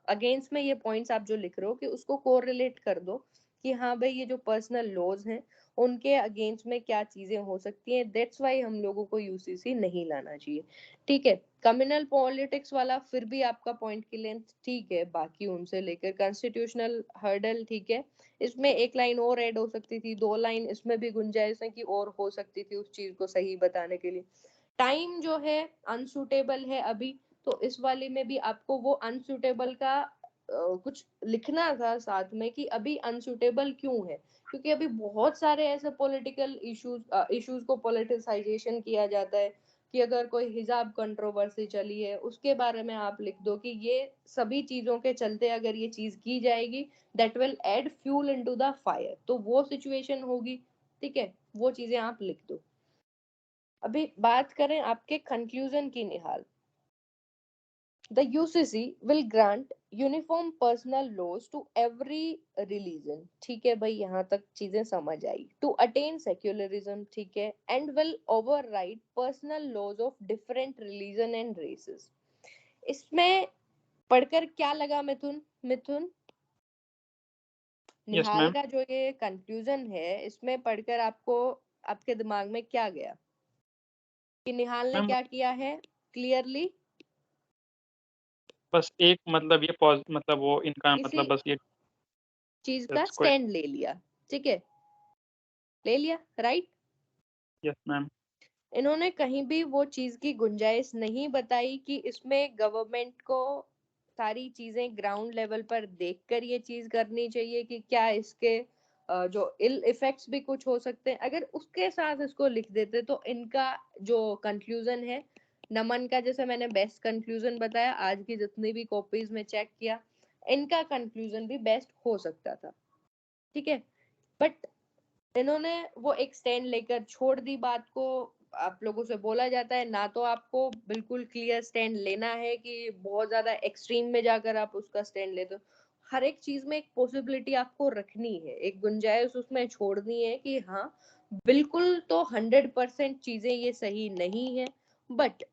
अगेंस्ट में ये पॉइंट्स आप जो लिख रहे हो कि उसको कोरिलेट कर दो कि हाँ भाई ये जो पर्सनल लॉज हैं उनके अगेंस्ट में क्या चीजें हो सकती हैं, दैट्स वाई हम लोगों को यूसीसी नहीं लाना चाहिए, ठीक है। कम्युनल पॉलिटिक्स वाला फिर भी आपका पॉइंट की लेंथ ठीक है, बाकी उनसे लेकर कॉन्स्टिट्यूशनल हर्डल ठीक है, इसमें एक लाइन और ऐड हो सकती थी, 2 लाइन इसमें भी गुंजाइश है कि और हो सकती थी उस चीज को सही बताने के लिए। टाइम जो है अनसुटेबल है अभी, तो इस वाले में भी आपको वो अनसुटेबल का कुछ लिखना था साथ में कि अभी अनसुटेबल क्यों है, क्योंकि अभी बहुत सारे ऐसे पॉलिटिकल इश्यूज को पॉलिटिसाइजेशन किया जाता है कि अगर कोई हिजाब कंट्रोवर्सी चली है उसके बारे में आप लिख दो कि ये सभी चीजों के चलते अगर ये चीज की जाएगी that will add fuel into the fire, तो वो सिचुएशन होगी, ठीक है, वो चीजें आप लिख दो। अभी बात करें आपके कंक्लूजन की निहाल, the UCC will grant uniform personal laws to every religion, ठीक है भाई यहाँ तक चीजें समझ आई, to attain secularism, ठीक है, and will override personal laws of different religion and races। इसमें पढ़कर क्या लगा मिथुन? मिथुन यस निहाल मैम। का जो ये कंक्लूजन है इसमें पढ़कर आपको आपके दिमाग में क्या गया कि निहाल ने मैम क्या किया है क्लियरली? बस एक मतलब ये मतलब वो इनका किसी मतलब बस ये चीज का कोई। स्टैंड ले लिया, ठीक है, ले लिया, राइट। Yes ma'am. इन्होंने कहीं भी वो चीज की गुंजाइश नहीं बताई कि इसमें गवर्नमेंट को सारी चीजें ग्राउंड लेवल पर देखकर ये चीज करनी चाहिए कि क्या इसके जो इल इफेक्ट्स भी कुछ हो सकते हैं, अगर उसके साथ इसको लिख देते तो इनका जो कंक्लूजन है नमन का, जैसे मैंने बेस्ट कंक्लूजन बताया आज की जितनी भी कॉपीज में चेक किया इनका कंक्लूजन भी बेस्ट हो सकता था, ठीक है, बट इन्होंने वो एक स्टैंड लेकर छोड़ दी बात को। आप लोगों से बोला जाता है ना तो आपको बिल्कुल क्लियर स्टैंड लेना है कि बहुत ज्यादा एक्सट्रीम में जाकर आप उसका स्टैंड लेते हो, हर एक चीज में एक पॉसिबिलिटी आपको रखनी है, एक गुंजाइश उसमें छोड़नी है कि हाँ बिल्कुल तो 100% चीजें ये सही नहीं है, बट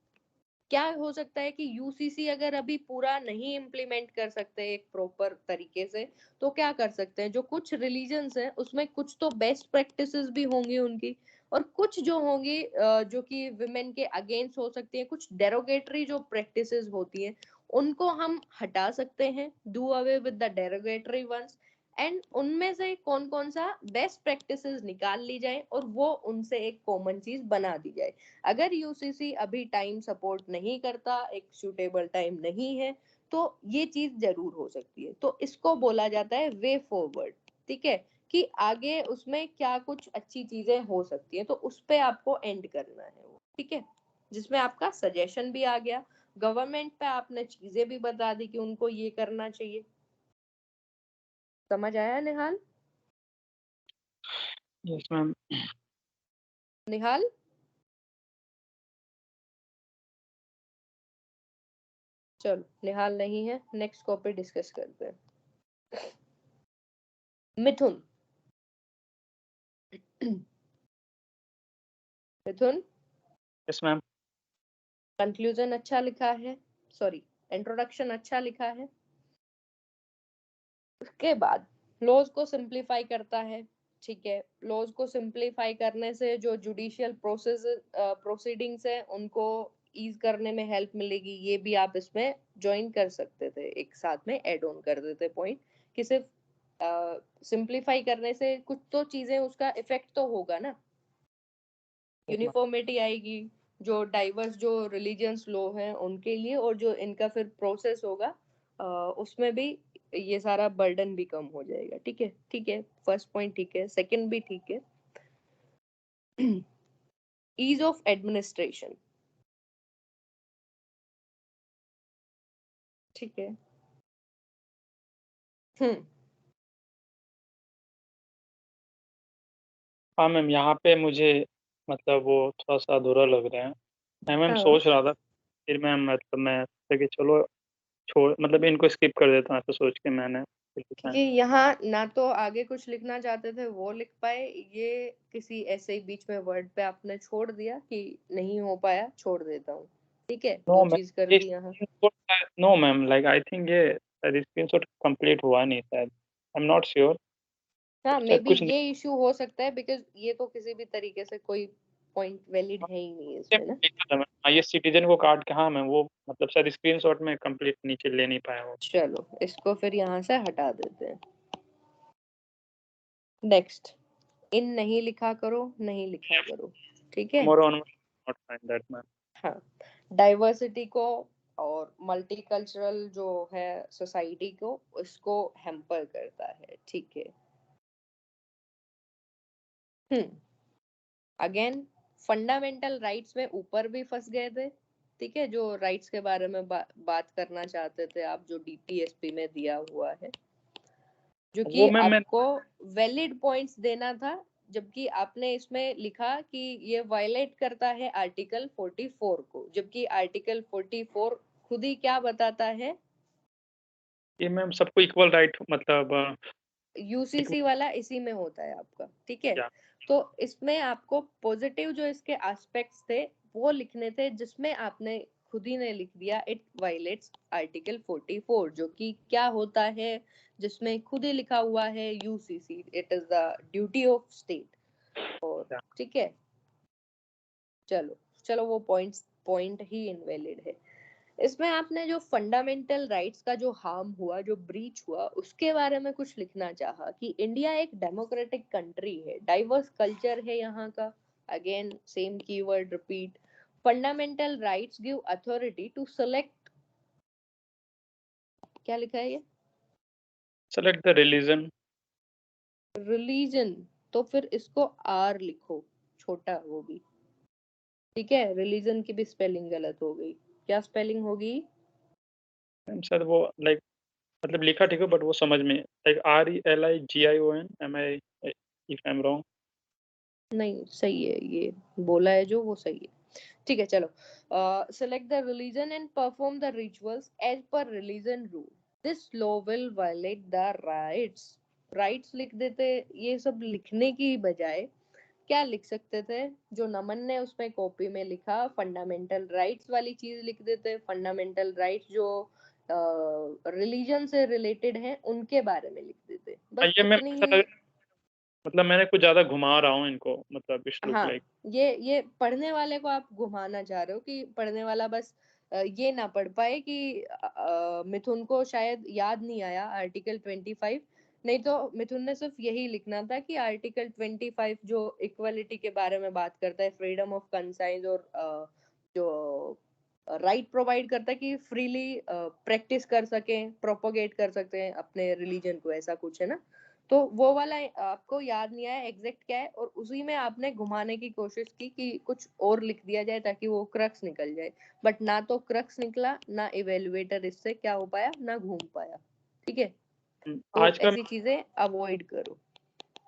क्या हो सकता है कि यूसीसी अगर अभी पूरा नहीं इम्प्लीमेंट कर सकते एक प्रॉपर तरीके से तो क्या कर सकते हैं, जो कुछ रिलीजन्स हैं उसमें कुछ तो बेस्ट प्रैक्टिसेस भी होंगी उनकी, और कुछ जो होंगी जो कि विमेन के अगेंस्ट हो सकती है, कुछ डेरोगेटरी जो प्रैक्टिसेस होती हैं उनको हम हटा सकते हैं, do away with the derogatory ones and उनमें से कौन कौन सा बेस्ट प्रैक्टिसेस निकाल ली जाए और वो उनसे एक कॉमन चीज बना दी जाए। अगर यूसीसी अभी टाइम सपोर्ट नहीं करता, एक सूटेबल टाइम नहीं है, तो ये चीज जरूर हो सकती है। तो इसको बोला जाता है वे फॉरवर्ड। ठीक है, कि आगे उसमें क्या कुछ अच्छी चीजें हो सकती है, तो उस पे आपको एंड करना है वो। ठीक है, जिसमें आपका सजेशन भी आ गया, गवर्नमेंट पे आपने चीजें भी बता दी कि उनको ये करना चाहिए। समझ आया निहाल? Yes ma'am. निहाल चलो, निहाल नहीं है, नेक्स्ट टॉपिक डिस्कस करते हैं। मिथुन। मिथुन, यस मैम। कंक्लूजन अच्छा लिखा है, सॉरी इंट्रोडक्शन अच्छा लिखा है। उसके बाद लॉज को सिंप्लीफाई करता है। ठीक है, लॉज को सिंप्लीफाई करने से जो जुडिशियल प्रोसीडिंग्स है उनको ईज करने में हेल्प मिलेगी। ये भी आप इसमें ज्वाइन कर सकते थे, एक साथ में ऐड ऑन कर देते पॉइंट, कि सिर्फ सिंप्लीफाई करने से कुछ तो चीजें उसका इफेक्ट तो होगा ना। यूनिफॉर्मिटी आएगी, जो डाइवर्स जो रिलीजियंस लॉ हैं उनके लिए, और जो इनका फिर प्रोसेस होगा उसमें भी ये सारा बर्डन भी कम हो जाएगा। ठीक है, ठीक है, फर्स्ट पॉइंट ठीक है, सेकंड भी ठीक है। Ease of administration. ठीक है। हाँ मैम, यहाँ पे मुझे मतलब वो थोड़ा सा अधूरा लग रहा है। मैं मैम हाँ, सोच रहा था, फिर मैम मतलब मैं सोचा कि चलो छोड़, मतलब इनको स्किप कर देता हूँ, ऐसा सोच के मैंने फिर लिखा क्योंकि है। यहाँ ना तो आगे कुछ लिखना चाहते थे वो लिख पाए, ये किसी ऐसे ही बीच में वर्ड पे आपने छोड़ दिया कि नहीं हो पाया, छोड़ देता हूँ। ठीक है, नो वो मैम, चीज कर ये दी यहाँ। No ma'am, like I think ये शायद स्क्रीनशॉट कंप्लीट हुआ नहीं शायद, आई एम नॉट श्योर, हाँ, मे शायद बी कुछ ये इशू हो सकता है, बिकॉज ये तो किसी भी तरीके से कोई पॉइंट वैलिड है ही नहीं इसमें ना। लिखा था मैम। हाँ, ये सिटीजन को काट के, हाँ मैम वो मतलब शायद स्क्रीनशॉट में कंप्लीट नीचे ले नहीं पाया वो। चलो, इसको फिर यहाँ से हटा देते हैं। नेक्स्ट, इन नहीं लिखा करो, नहीं लिखा करो। ठीक है। More on not find that ma'am. हाँ, डाइवर्सिटी को और मल्टीकल्चरल जो है सोसाइटी को, उसको हैम्पर करता है। ठीक है। अगेन, फंडामेंटल राइट्स में ऊपर भी फंस गए थे। ठीक है, जो राइट्स के बारे में बात करना चाहते थे आप, जो डीपीएसपी में दिया हुआ है, जो कि वो मैम मैं आपको वैलिड पॉइंट्स देना था, जबकि आपने इसमें लिखा कि ये वायलेट करता है आर्टिकल 44 को, जबकि आर्टिकल 44 खुद ही क्या बताता है, ये मैम सबको इक्वल राइट मतलब यूसीसी वाला इसी में होता है आपका। ठीक है, क्या तो इसमें आपको पॉजिटिव जो इसके एस्पेक्ट्स थे वो लिखने थे, जिसमें आपने खुद ही ने लिख दिया इट वायलेट्स आर्टिकल 44, जो कि क्या होता है, जिसमें खुद ही लिखा हुआ है UCC it is the duty of state. और क्या ठीक है, चलो चलो, वो पॉइंट ही इनवैलिड है। इसमें आपने जो फंडामेंटल राइट्स का जो हार्म हुआ, जो ब्रीच हुआ, उसके बारे में कुछ लिखना चाहा कि इंडिया एक डेमोक्रेटिक कंट्री है, डाइवर्स कल्चर है यहाँ का। Again same keyword repeat, fundamental rights give authority to select, क्या लिखा है ये, सेलेक्ट द रिलीजन। रिलीजन, तो फिर इसको आर लिखो, छोटा वो भी। ठीक है, रिलीजन की भी स्पेलिंग गलत हो गई, क्या स्पेलिंग होगी? मैम शायद वो लाइक मतलब लिखा ठीक है, बट वो समझ में like RELIGION, am I if I am wrong. नहीं, सही है, ये बोला है जो वो सही है। ठीक है, चलो, select the religion and perform the rituals as per religion rule, this law will violate the rights. Rights लिख देते, ये सब लिखने की बजाय क्या लिख सकते थे, जो नमन ने उसमें कॉपी में लिखा, फंडामेंटल राइट्स वाली चीज लिख देते। फंडामेंटल राइट्स जो रिलीजन से रिलेटेड हैं उनके बारे में लिख देते, बस ये मैं इतनी ही। मतलब मैंने कुछ ज्यादा घुमा रहा हूँ इनको, मतलब इस लुक हाँ, लाइक। ये पढ़ने वाले को आप घुमाना चाह रहे हो, कि पढ़ने वाला बस ये ना पढ़ पाए कि मिथुन को शायद याद नहीं आया आर्टिकल 25, नहीं तो मिथुन ने सिर्फ यही लिखना था कि आर्टिकल 25 जो इक्वलिटी के बारे में बात करता है, फ्रीडम ऑफ कंसाइंस और जो राइट प्रोवाइड करता है कि फ्रीली प्रैक्टिस कर सकें, प्रोपोगेट कर सकते हैं अपने रिलीजन को, ऐसा कुछ है ना। तो वो वाला आपको याद नहीं आया एग्जैक्ट क्या है, और उसी में आपने घुमाने की कोशिश की कि कुछ और लिख दिया जाए ताकि वो क्रक्स निकल जाए, बट ना तो क्रक्स निकला, ना इवेलुएटर इससे क्या हो पाया, ना घूम पाया। ठीक है, तो आज का ऐसी चीजें अवॉइड करो।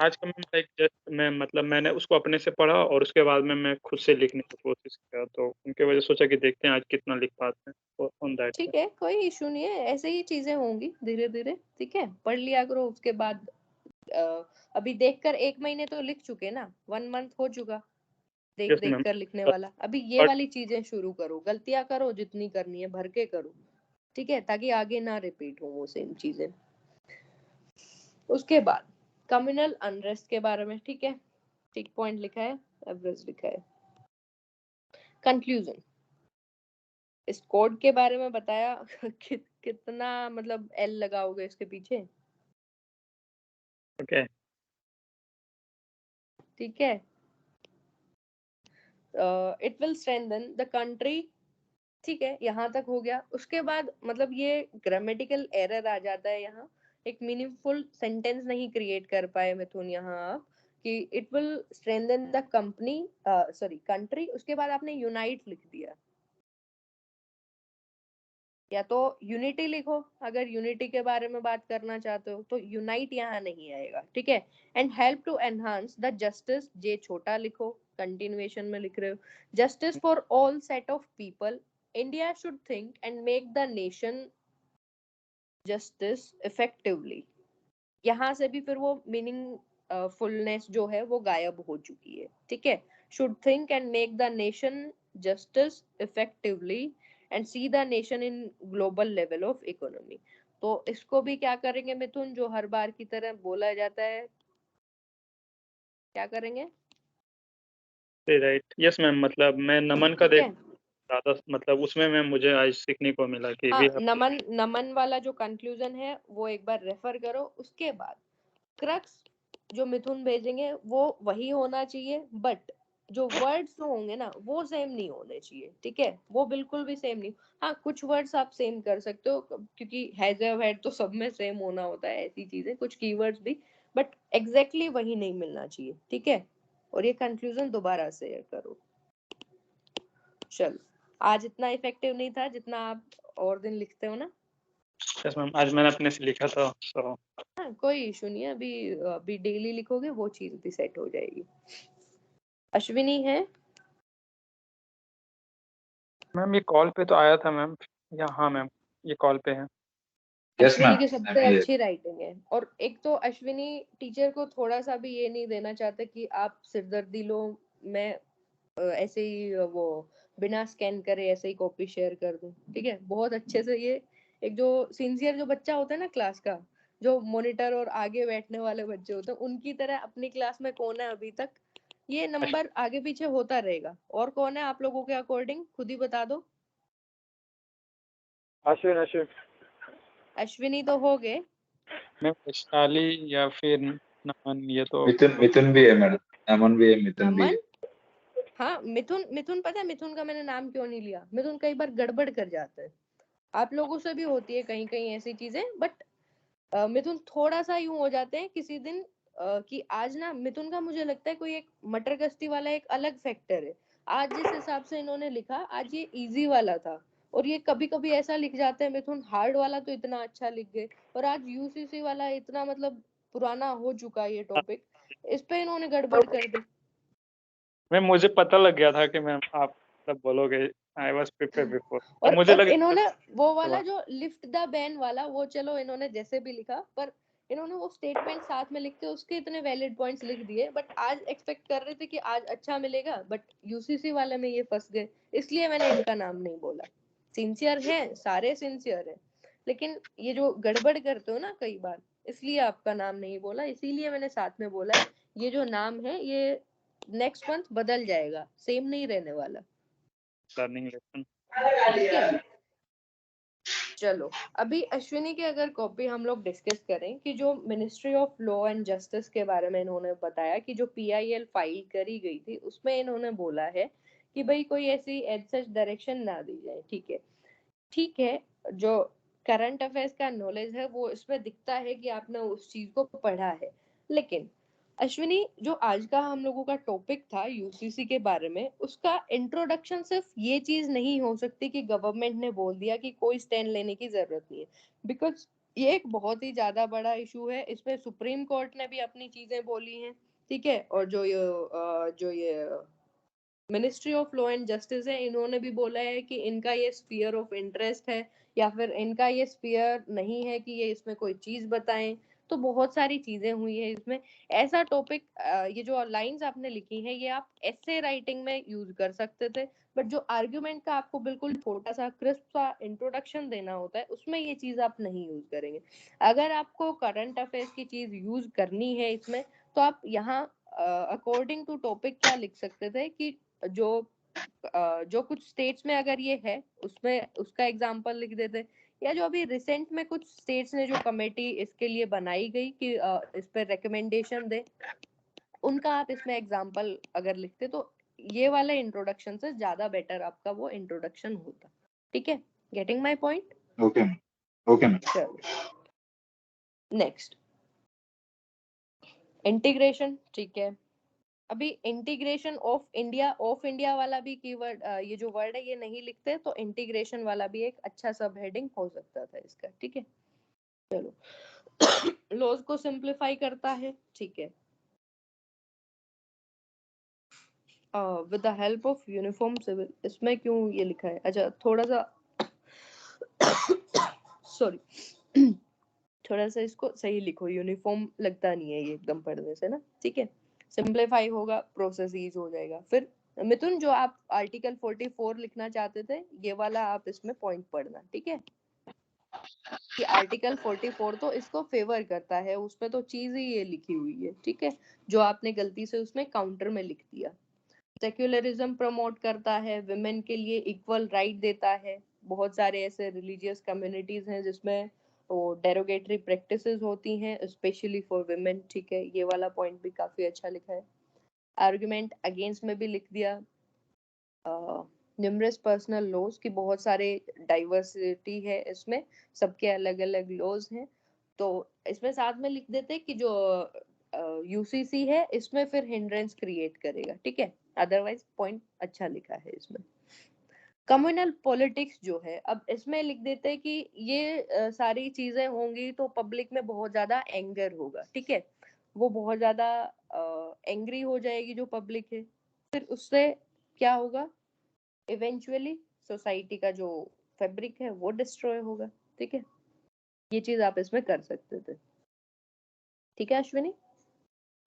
आज का मैं लाइक जस्ट मैं मतलब मैंने उसको अपने से पढ़ा और उसके बाद में मैं खुद से लिखने की कोशिश किया, तो उनके वजह सोचा कि देखते हैं आज कितना लिख पाते हैं ऑन दैट। ठीक है, कोई इशू नहीं है, ऐसे ही चीजें होंगी धीरे धीरे। ठीक है, पढ़ लिया करो, उसके बाद अभी देखकर 1 महीने तो लिख चुके ना, 1 मंथ हो चुका देख यस देख मैम। कर लिखने वाला। अभी ये वाली चीजें शुरू करो, गलतियां करो जितनी करनी है भर के करो, ठीक है, ताकि आगे ना रिपीट हो वो सेम चीजें। उसके बाद कम्युनल अनरेस्ट के बारे में, ठीक है, टिक पॉइंट लिखा है, एवरेज लिखा है। कंक्लूजन, इस कोड के बारे में बताया कितना मतलब एल लगाओगे इसके पीछे, ओके ठीक है। It will strengthen the country, ठीक है, यहाँ तक हो गया। उसके बाद मतलब ये ग्रामेटिकल एरर आ जाता है यहाँ, एक मीनिंगफुल सेंटेंस नहीं क्रिएट कर पाए मिथुन यहाँ आप, कि it will strengthen the company sorry country, उसके बाद आपने यूनाइट लिख दिया। या तो यूनिटी लिखो, अगर यूनिटी के बारे में बात करना चाहते हो तो यूनाइट यहाँ नहीं आएगा, ठीक है। And help to enhance the justice, J छोटा लिखो, कंटिन्यूएशन में लिख रहे हो, justice for all set of people, India should think and make the nation justice effectively. यहाँ से भी फिर वो मीनिंग फुलनेस जो है वो गायब हो चुकी है, ठीक है। Should think and make the nation justice effectively and see the nation in global level of economy. तो इसको भी क्या करेंगे मिथुन, जो हर बार की तरह बोला जाता है, क्या करेंगे? Right, yes ma'am. मतलब मैं नमन का ठीक देख है, ज्यादा मतलब उसमें मैं मुझे आज सीखने को मिला कि हाँ, वी नमन वाला जो कंक्लूजन है वो एक बार रेफर करो। उसके बाद क्रक्स जो मिथुन भेजेंगे वो वही होना चाहिए, बट जो वर्ड्स जो होंगे ना वो सेम नहीं होने चाहिए, ठीक है, वो बिल्कुल भी सेम नहीं। हाँ, कुछ वर्ड्स आप सेम कर सकते हो क्योंकि हैज हैड तो सब में सेम होना होता है, ऐसी चीजें, कुछ कीवर्ड्स भी, बट एग्जैक्टली वही नहीं मिलना चाहिए, ठीक है। और ये कंक्लूजन दोबारा शेयर करो। चलो, आज इतना इफेक्टिव नहीं था जितना आप और दिन लिखते हो ना। यस मैम, आज मैंने अपने से लिखा था सो हाँ, कोई इशू नहीं है, अभी डेली लिखोगे वो चीज भी सेट हो जाएगी। अश्विनी है? मैम ये कॉल पे तो आया था मैम, या हाँ मैम ये कॉल पे है। अश्विनी की सबसे अच्छी राइटिंग है। और एक तो अश्विनी टीचर को थोड़ा सा भी ये नहीं देना चाहते कि आप सिरदर्दी लो, मैं ऐसे ही वो बिना स्कैन करे ऐसे ही कॉपी शेयर कर दूं, ठीक है। बहुत अच्छे से ये एक जो सिंसियर जो बच्चा होता है ना क्लास का, जो मॉनिटर और आगे बैठने वाले बच्चे होते हैं, उनकी तरह अपनी क्लास में कौन है अभी तक, ये नंबर आगे पीछे होता रहेगा। और कौन है आप लोगों के अकॉर्डिंग, खुद ही बता दो। अश्विन अश्विनी तो हो गए। मैम, वैशाली या फिर नमन, ये तो मिथुन भी है मैडम, नमन भी है, मिथुन भी है। नमन, हाँ, मिथुन पता है मिथुन का मैंने नाम क्यों नहीं लिया, मिथुन कई बार गड़बड़ कर जाता है, आप लोगों से भी होती है कहीं कहीं ऐसी चीजें, बट मिथुन थोड़ा सा यूं हो जाते हैं किसी दिन कि आज ना मिथुन का मुझे लगता है कोई एक मटर गश्ती वाला एक अलग फैक्टर है। आज जिस हिसाब से इन्होंने लिखा, आज ये इजी वाला था, और ये कभी कभी ऐसा लिख जाते हैं मिथुन, हार्ड वाला तो इतना अच्छा लिख गए, और आज यूसीसी वाला इतना मतलब पुराना हो चुका है ये टॉपिक, इस पे इन्होंने गड़बड़ कर दी। मैम मुझे पता लग गया था कि मैम आप सब बोलोगे, आई वाज प्रिपेयर्ड बिफोर, तो और मुझे और लगा इन्होंने वो वाला जो लिफ्ट द बैन वाला, वो चलो इन्होंने जैसे भी लिखा, पर इन्होंने वो स्टेटमेंट साथ में लिख के उसके इतने वैलिड पॉइंट्स लिख दिए, बट आज एक्सपेक्ट कर रहे थे कि आज अच्छा मिलेगा, बट यूसीसी वाले में ये फंस गए, इसलिए मैंने इनका नाम नहीं बोला। सिंसियर है, सारे सिंसियर है, लेकिन ये जो गड़बड़ करते हो ना कई बार, इसलिए आपका नाम नहीं बोला, इसीलिए मैंने साथ में बोला है ये जो नाम है ये नेक्स्ट मंथ बदल जाएगा, सेम नहीं रहने वाला, लर्निंग लेसन। ठीक है। चलो अभी अश्विनी की अगर कॉपी हम लोग डिस्कस करें कि जो ministry of law and justice के बारे में इन्होंने बताया कि जो PIL फाइल करी गई थी उसमें इन्होंने बोला है कि भाई कोई ऐसी एज सच डायरेक्शन ना दी जाए। ठीक है, जो करंट अफेयर्स का नॉलेज है वो इसमें दिखता है कि आपने उस चीज को पढ़ा है। लेकिन अश्विनी जो आज का हम लोगों का टॉपिक था यूसीसी के बारे में, उसका इंट्रोडक्शन सिर्फ ये चीज नहीं हो सकती कि गवर्नमेंट ने बोल दिया कि कोई स्टैंड लेने की जरूरत नहीं है, बिकॉज ये एक बहुत ही ज्यादा बड़ा इशू है। इसमें सुप्रीम कोर्ट ने भी अपनी चीजें बोली हैं, ठीक है, और जो ये ministry of law and justice है इन्होंने भी बोला है कि इनका ये स्फीयर ऑफ इंटरेस्ट है या फिर इनका ये स्फीयर नहीं है कि ये इसमें कोई चीज बताएं। तो बहुत सारी चीजें हुई है इसमें। ऐसा टॉपिक, ये जो लाइंस आपने लिखी है ये आप ऐसे राइटिंग में यूज कर सकते थे, बट जो आर्ग्यूमेंट का आपको बिल्कुल छोटा सा क्रिस्प सा इंट्रोडक्शन देना होता है उसमें ये चीज आप नहीं यूज करेंगे। अगर आपको करंट अफेयर्स की चीज यूज करनी है इसमें तो आप यहाँ अकॉर्डिंग टू टॉपिक क्या लिख सकते थे कि जो कुछ स्टेट्स में अगर ये है उसमें उसका एग्जांपल लिख देते, या जो अभी रिसेंट में कुछ स्टेट्स ने जो कमेटी इसके लिए बनाई गई कि इस पर रिकमेंडेशन दे, उनका आप इसमें एग्जांपल अगर लिखते तो ये वाला इंट्रोडक्शन से ज्यादा बेटर आपका वो इंट्रोडक्शन होता। ठीक है, getting my point? Okay ma'am. चलो नेक्स्ट, इंटीग्रेशन। ठीक है, अभी इंटीग्रेशन ऑफ इंडिया वाला भी कीवर्ड, ये जो वर्ड है ये नहीं लिखते तो इंटीग्रेशन वाला भी एक अच्छा सब हेडिंग हो सकता था इसका। ठीक है, चलो लॉज को सिंप्लीफाई करता है। ठीक है, with the help of uniform civil, इसमें क्यों ये लिखा है? अच्छा थोड़ा सा सॉरी थोड़ा सा इसको सही लिखो, यूनिफॉर्म लगता नहीं है ये एकदम पढ़ने से ना। ठीक है, सिंप्लीफाई होगा, प्रोसेस ईज हो जाएगा। फिर मिथुन जो आप आर्टिकल 44 लिखना चाहते थे ये वाला आप इसमें पॉइंट पढ़ना। ठीक है, कि आर्टिकल 44 तो इसको फेवर करता है, उसमें तो चीज ही ये लिखी हुई है। ठीक है, जो आपने गलती से उसमें काउंटर में लिख दिया। सेक्युलरिज्म प्रमोट करता है, विमेन के लिए इक्वल राइट देता है। बहुत सारे ऐसे रिलीजियस कम्युनिटीज हैं जिसमें वो डेरोगेटरी प्रैक्टिसेस होती हैं स्पेशली फॉर विमेन। ठीक है, ये वाला पॉइंट भी काफी अच्छा लिखा है। आर्गुमेंट अगेंस्ट में भी लिख दिया। न्यूमरस पर्सनल लॉज की बहुत सारे डाइवर्सिटी है इसमें, सबके अलग अलग लॉज हैं, तो इसमें साथ में लिख देते कि जो यूसीसी है इसमें फिर हिंड्रेंस क्रिएट करेगा। ठीक है, अदरवाइज पॉइंट अच्छा लिखा है इसमें। कम्युनल पॉलिटिक्स जो है, अब इसमें लिख देते हैं कि ये सारी चीजें होंगी तो पब्लिक में बहुत ज्यादा एंगर होगा। ठीक है, वो बहुत ज्यादा एंग्री हो जाएगी जो पब्लिक है, फिर उससे क्या होगा, इवेंचुअली सोसाइटी का जो फैब्रिक है वो डिस्ट्रॉय होगा। ठीक है, ये चीज आप इसमें कर सकते थे। ठीक है Ashwini?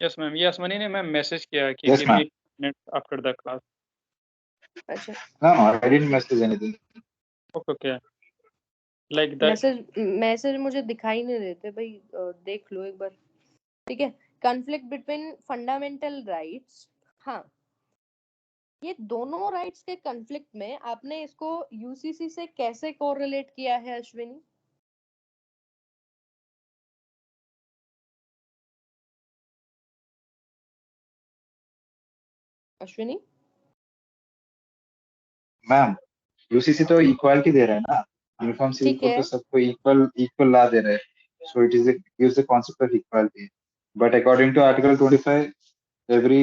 Yes ma'am, yes money ने मैम मैसेज किया कि Yes, give ma'am. Me minute after the class. अच्छा, No, I didn't message anything. Okay, like the message मुझे दिखाई नहीं देते भाई, देख लो एक बार। ठीक है, कॉन्फ्लिक्ट बिटवीन फंडामेंटल राइट्स। हाँ, ये दोनों राइट्स के कॉन्फ्लिक्ट में आपने इसको यूसीसी से कैसे कोरिलेट किया है अश्विनी? अश्विनी मैम, यूसीसी तो इक्वालिटी दे रहा है ना, यूनिफॉर्म सिविल ठीक कोड तो है, सबको इक्वल ला दे रहा है, so it gives the concept of equality. But according to Article 25, every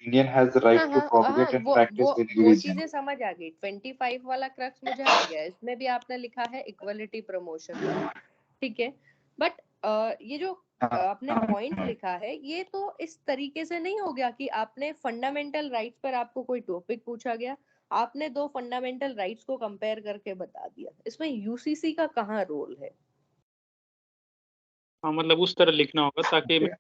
Indian has the right to propagate and practice their वो religion. चीजें समझ आ गई। 25 वाला क्रक्स मुझे आ गया, इसमें भी आपने लिखा है इक्वलिटी प्रमोशन वाला। ठीक है, बट ये जो आपने पॉइंट लिखा है ये तो इस तरीके से नहीं हो गया कि आपने फंडामेंटल राइट्स पर आपको कोई टॉपिक पूछा गया, आपने दो फंडामेंटल राइट्स को कंपेयर करके बता दिया। इसमें यूसीसी का कहाँ रोल है? हाँ मतलब उस तरह लिखना होगा ताकि Okay.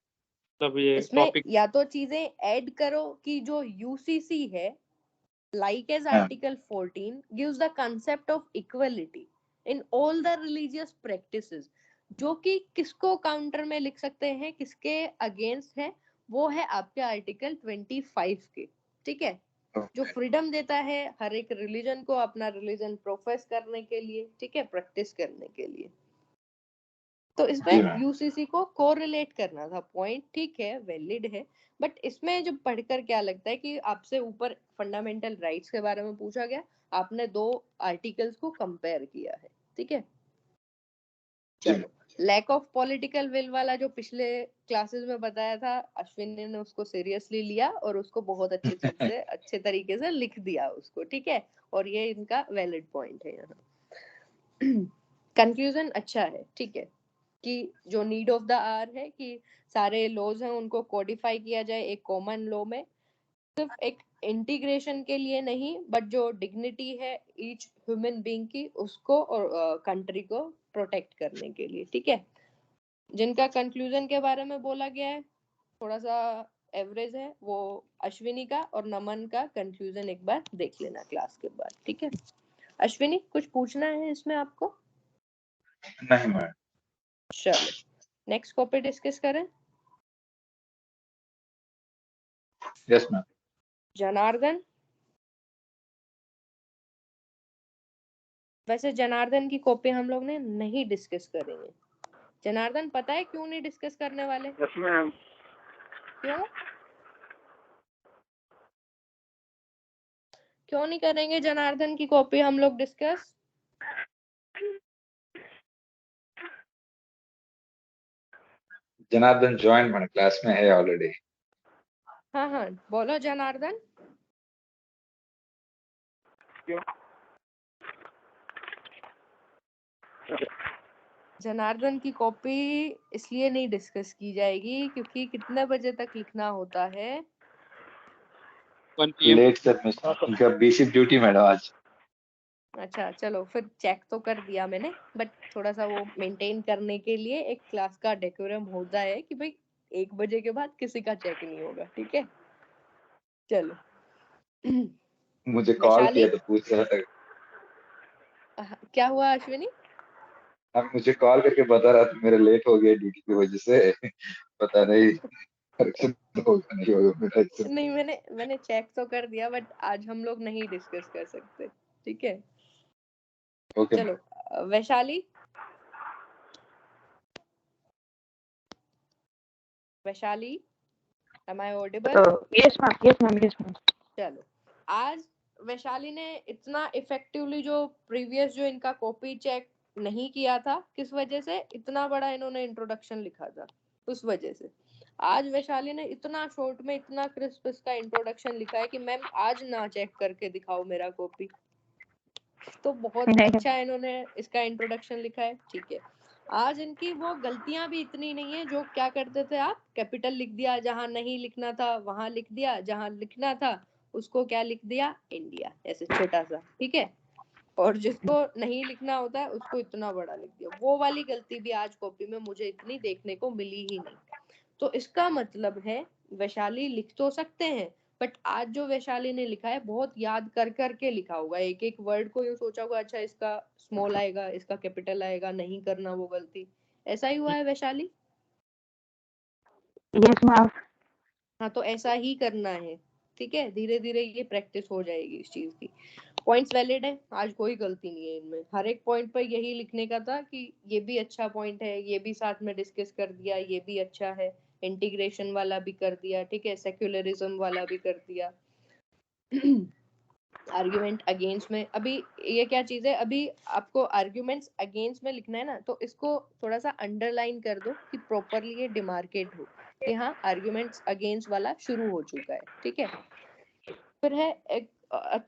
मतलब ये इसमें टॉपिक या तो चीजें ऐड करो कि जो यूसीसी है, like as हाँ. Article 14 gives the concept of equality in all the religious practices, जो कि किसको काउंटर में लिख सकते हैं, किसके अगेंस्ट है, वो है आपके आर्टिकल 25 के। ठीक है, जो फ्रीडम देता है हर एक रिलीजन को अपना रिलीजन प्रोफेस करने के लिए, ठीक है, प्रैक्टिस करने के लिए। तो इसमें यूसीसी को कोरिलेट करना था पॉइंट, ठीक है, वैलिड है, बट इसमें जब पढ़कर क्या लगता है कि आपसे ऊपर फंडामेंटल राइट्स के बारे में पूछा गया, आपने 2 आर्टिकल्स को कंपेयर किया है, ठीक है। चलो, लैक ऑफ पॉलिटिकल विल वाला जो पिछले क्लासेस में बताया था, अश्विनी ने उसको सीरियसली लिया और उसको बहुत अच्छे तरीके से लिख दिया उसको, ठीक है, और ये इनका वैलिड पॉइंट है यहाँ। कंक्लूजन अच्छा है, ठीक है, कि जो नीड ऑफ द आवर है कि सारे लॉज हैं उनको कोडिफाई किया जाए एक कॉमन लॉ में, सिर्फ एक इंटीग्रेशन के लिए नहीं, बट जो डिग्निटी है ईच ह्यूमन बीइंग की, उसको और कंट्री को प्रोटेक्ट करने के लिए, ठीक है। जिनका कंक्लूजन के बारे में बोला गया है थोड़ा सा एवरेज है, वो अश्विनी का और नमन का कंक्लूजन एक बार देख लेना क्लास के बाद, ठीक है। अश्विनी, कुछ पूछना है इसमें आपको? नहीं मैम। चलो, नेक्स्ट कॉपी डिस्कस करें। Yes ma'am. जनार्दन, वैसे जनार्दन की कॉपी हम लोग ने नहीं डिस्कस करेंगे। जनार्दन, पता है क्यों नहीं डिस्कस करने वाले? Yes ma'am. क्यों क्यों नहीं करेंगे जनार्दन की कॉपी हम लोग डिस्कस? जनार्दन ज्वाइन हमारे क्लास में है ऑलरेडी। हाँ हाँ, बोलो जनार्दन। जनार्दन की कॉपी इसलिए नहीं डिस्कस की जाएगी क्योंकि कितने बजे तक लिखना होता है? 1 PM। लेट सबमिशन, उनका बेसिक ड्यूटी मैडम आज। अच्छा चलो, फिर चेक तो कर दिया मैंने, बट थोड़ा सा वो मेंटेन करने के लिए एक क्लास का डेकोरम होता है कि भाई 1 बजे के बाद किसी का चेक नहीं होगा, ठीक है। चलो, मुझे कॉल वैशाली, किया तो पूछ रहा था। क्या हुआ अश्विनी? अब मुझे कॉल करके बता रहा था मेरा लेट हो गया ड्यूटी की वजह से। पता नहीं करेक्शन होगा नहीं होगा मेरा इससे। नहीं, मैंने चेक तो कर दिया, बट आज हम लोग नहीं डिस्कस कर सकते, ठीक है। ओके चलो, Vaishali, Vaishali, am I audible? Yes ma'am, yes ma'am, yes ma'am. चलो, आज वैशाली ने इतना इफेक्टिवली जो प्रीवियस जो इनका कॉपी चेक नहीं किया था, किस वजह से? इतना बड़ा इन्होंने इंट्रोडक्शन लिखा था, उस वजह से। आज वैशाली ने इतना शॉर्ट में इतना क्रिस्प इसका इंट्रोडक्शन लिखा है कि मैम आज ना चेक करके दिखाओ मेरा कॉपी। तो बहुत अच्छा इन्होंने इसका इंट्रोडक्शन लिखा है, ठीक है। आज इनकी वो गलतियां भी इतनी नहीं है जो क्या करते थे आप, कैपिटल लिख दिया जहां नहीं लिखना था, वहां लिख दिया जहां लिखना था उसको क्या लिख दिया, इंडिया, ऐसे छोटा सा, ठीक है। और जिसको नहीं लिखना होता है उसको इतना बड़ा लिख दिया। वो वाली गलती भी आज कॉपी में मुझे इतनी देखने को मिली ही नहीं। तो इसका मतलब है वैशाली लिख तो सकते हैं, बट आज जो वैशाली ने लिखा है बहुत याद कर करके लिखा होगा, एक एक वर्ड को यूं सोचा होगा, अच्छा इसका स्मॉल आएगा, इसका कैपिटल आएगा, नहीं करना वो गलती। ऐसा ही हुआ है वैशाली? Yes ma'am. हाँ, तो ऐसा ही करना है, ठीक है। धीरे धीरे ये प्रैक्टिस हो जाएगी इस चीज की। पॉइंट्स वैलिड है, आज कोई गलती नहीं है इनमें। हर एक पॉइंट पर यही लिखने का था कि ये भी अच्छा पॉइंट है, ये भी साथ में डिस्कस कर दिया, ये भी अच्छा है, इंटीग्रेशन वाला भी कर दिया, ठीक है, सेक्युलरिज्म वाला भी कर दिया। आर्ग्यूमेंट अगेंस्ट में, अभी ये क्या चीज है, अभी आपको आर्ग्यूमेंट्स अगेंस्ट में लिखना है ना, तो इसको थोड़ा सा अंडरलाइन कर दो कि प्रॉपरली ये डिमार्केट हो कि हाँ आर्ग्यूमेंट्स अगेंस्ट वाला शुरू हो चुका है, ठीक है। फिर है एक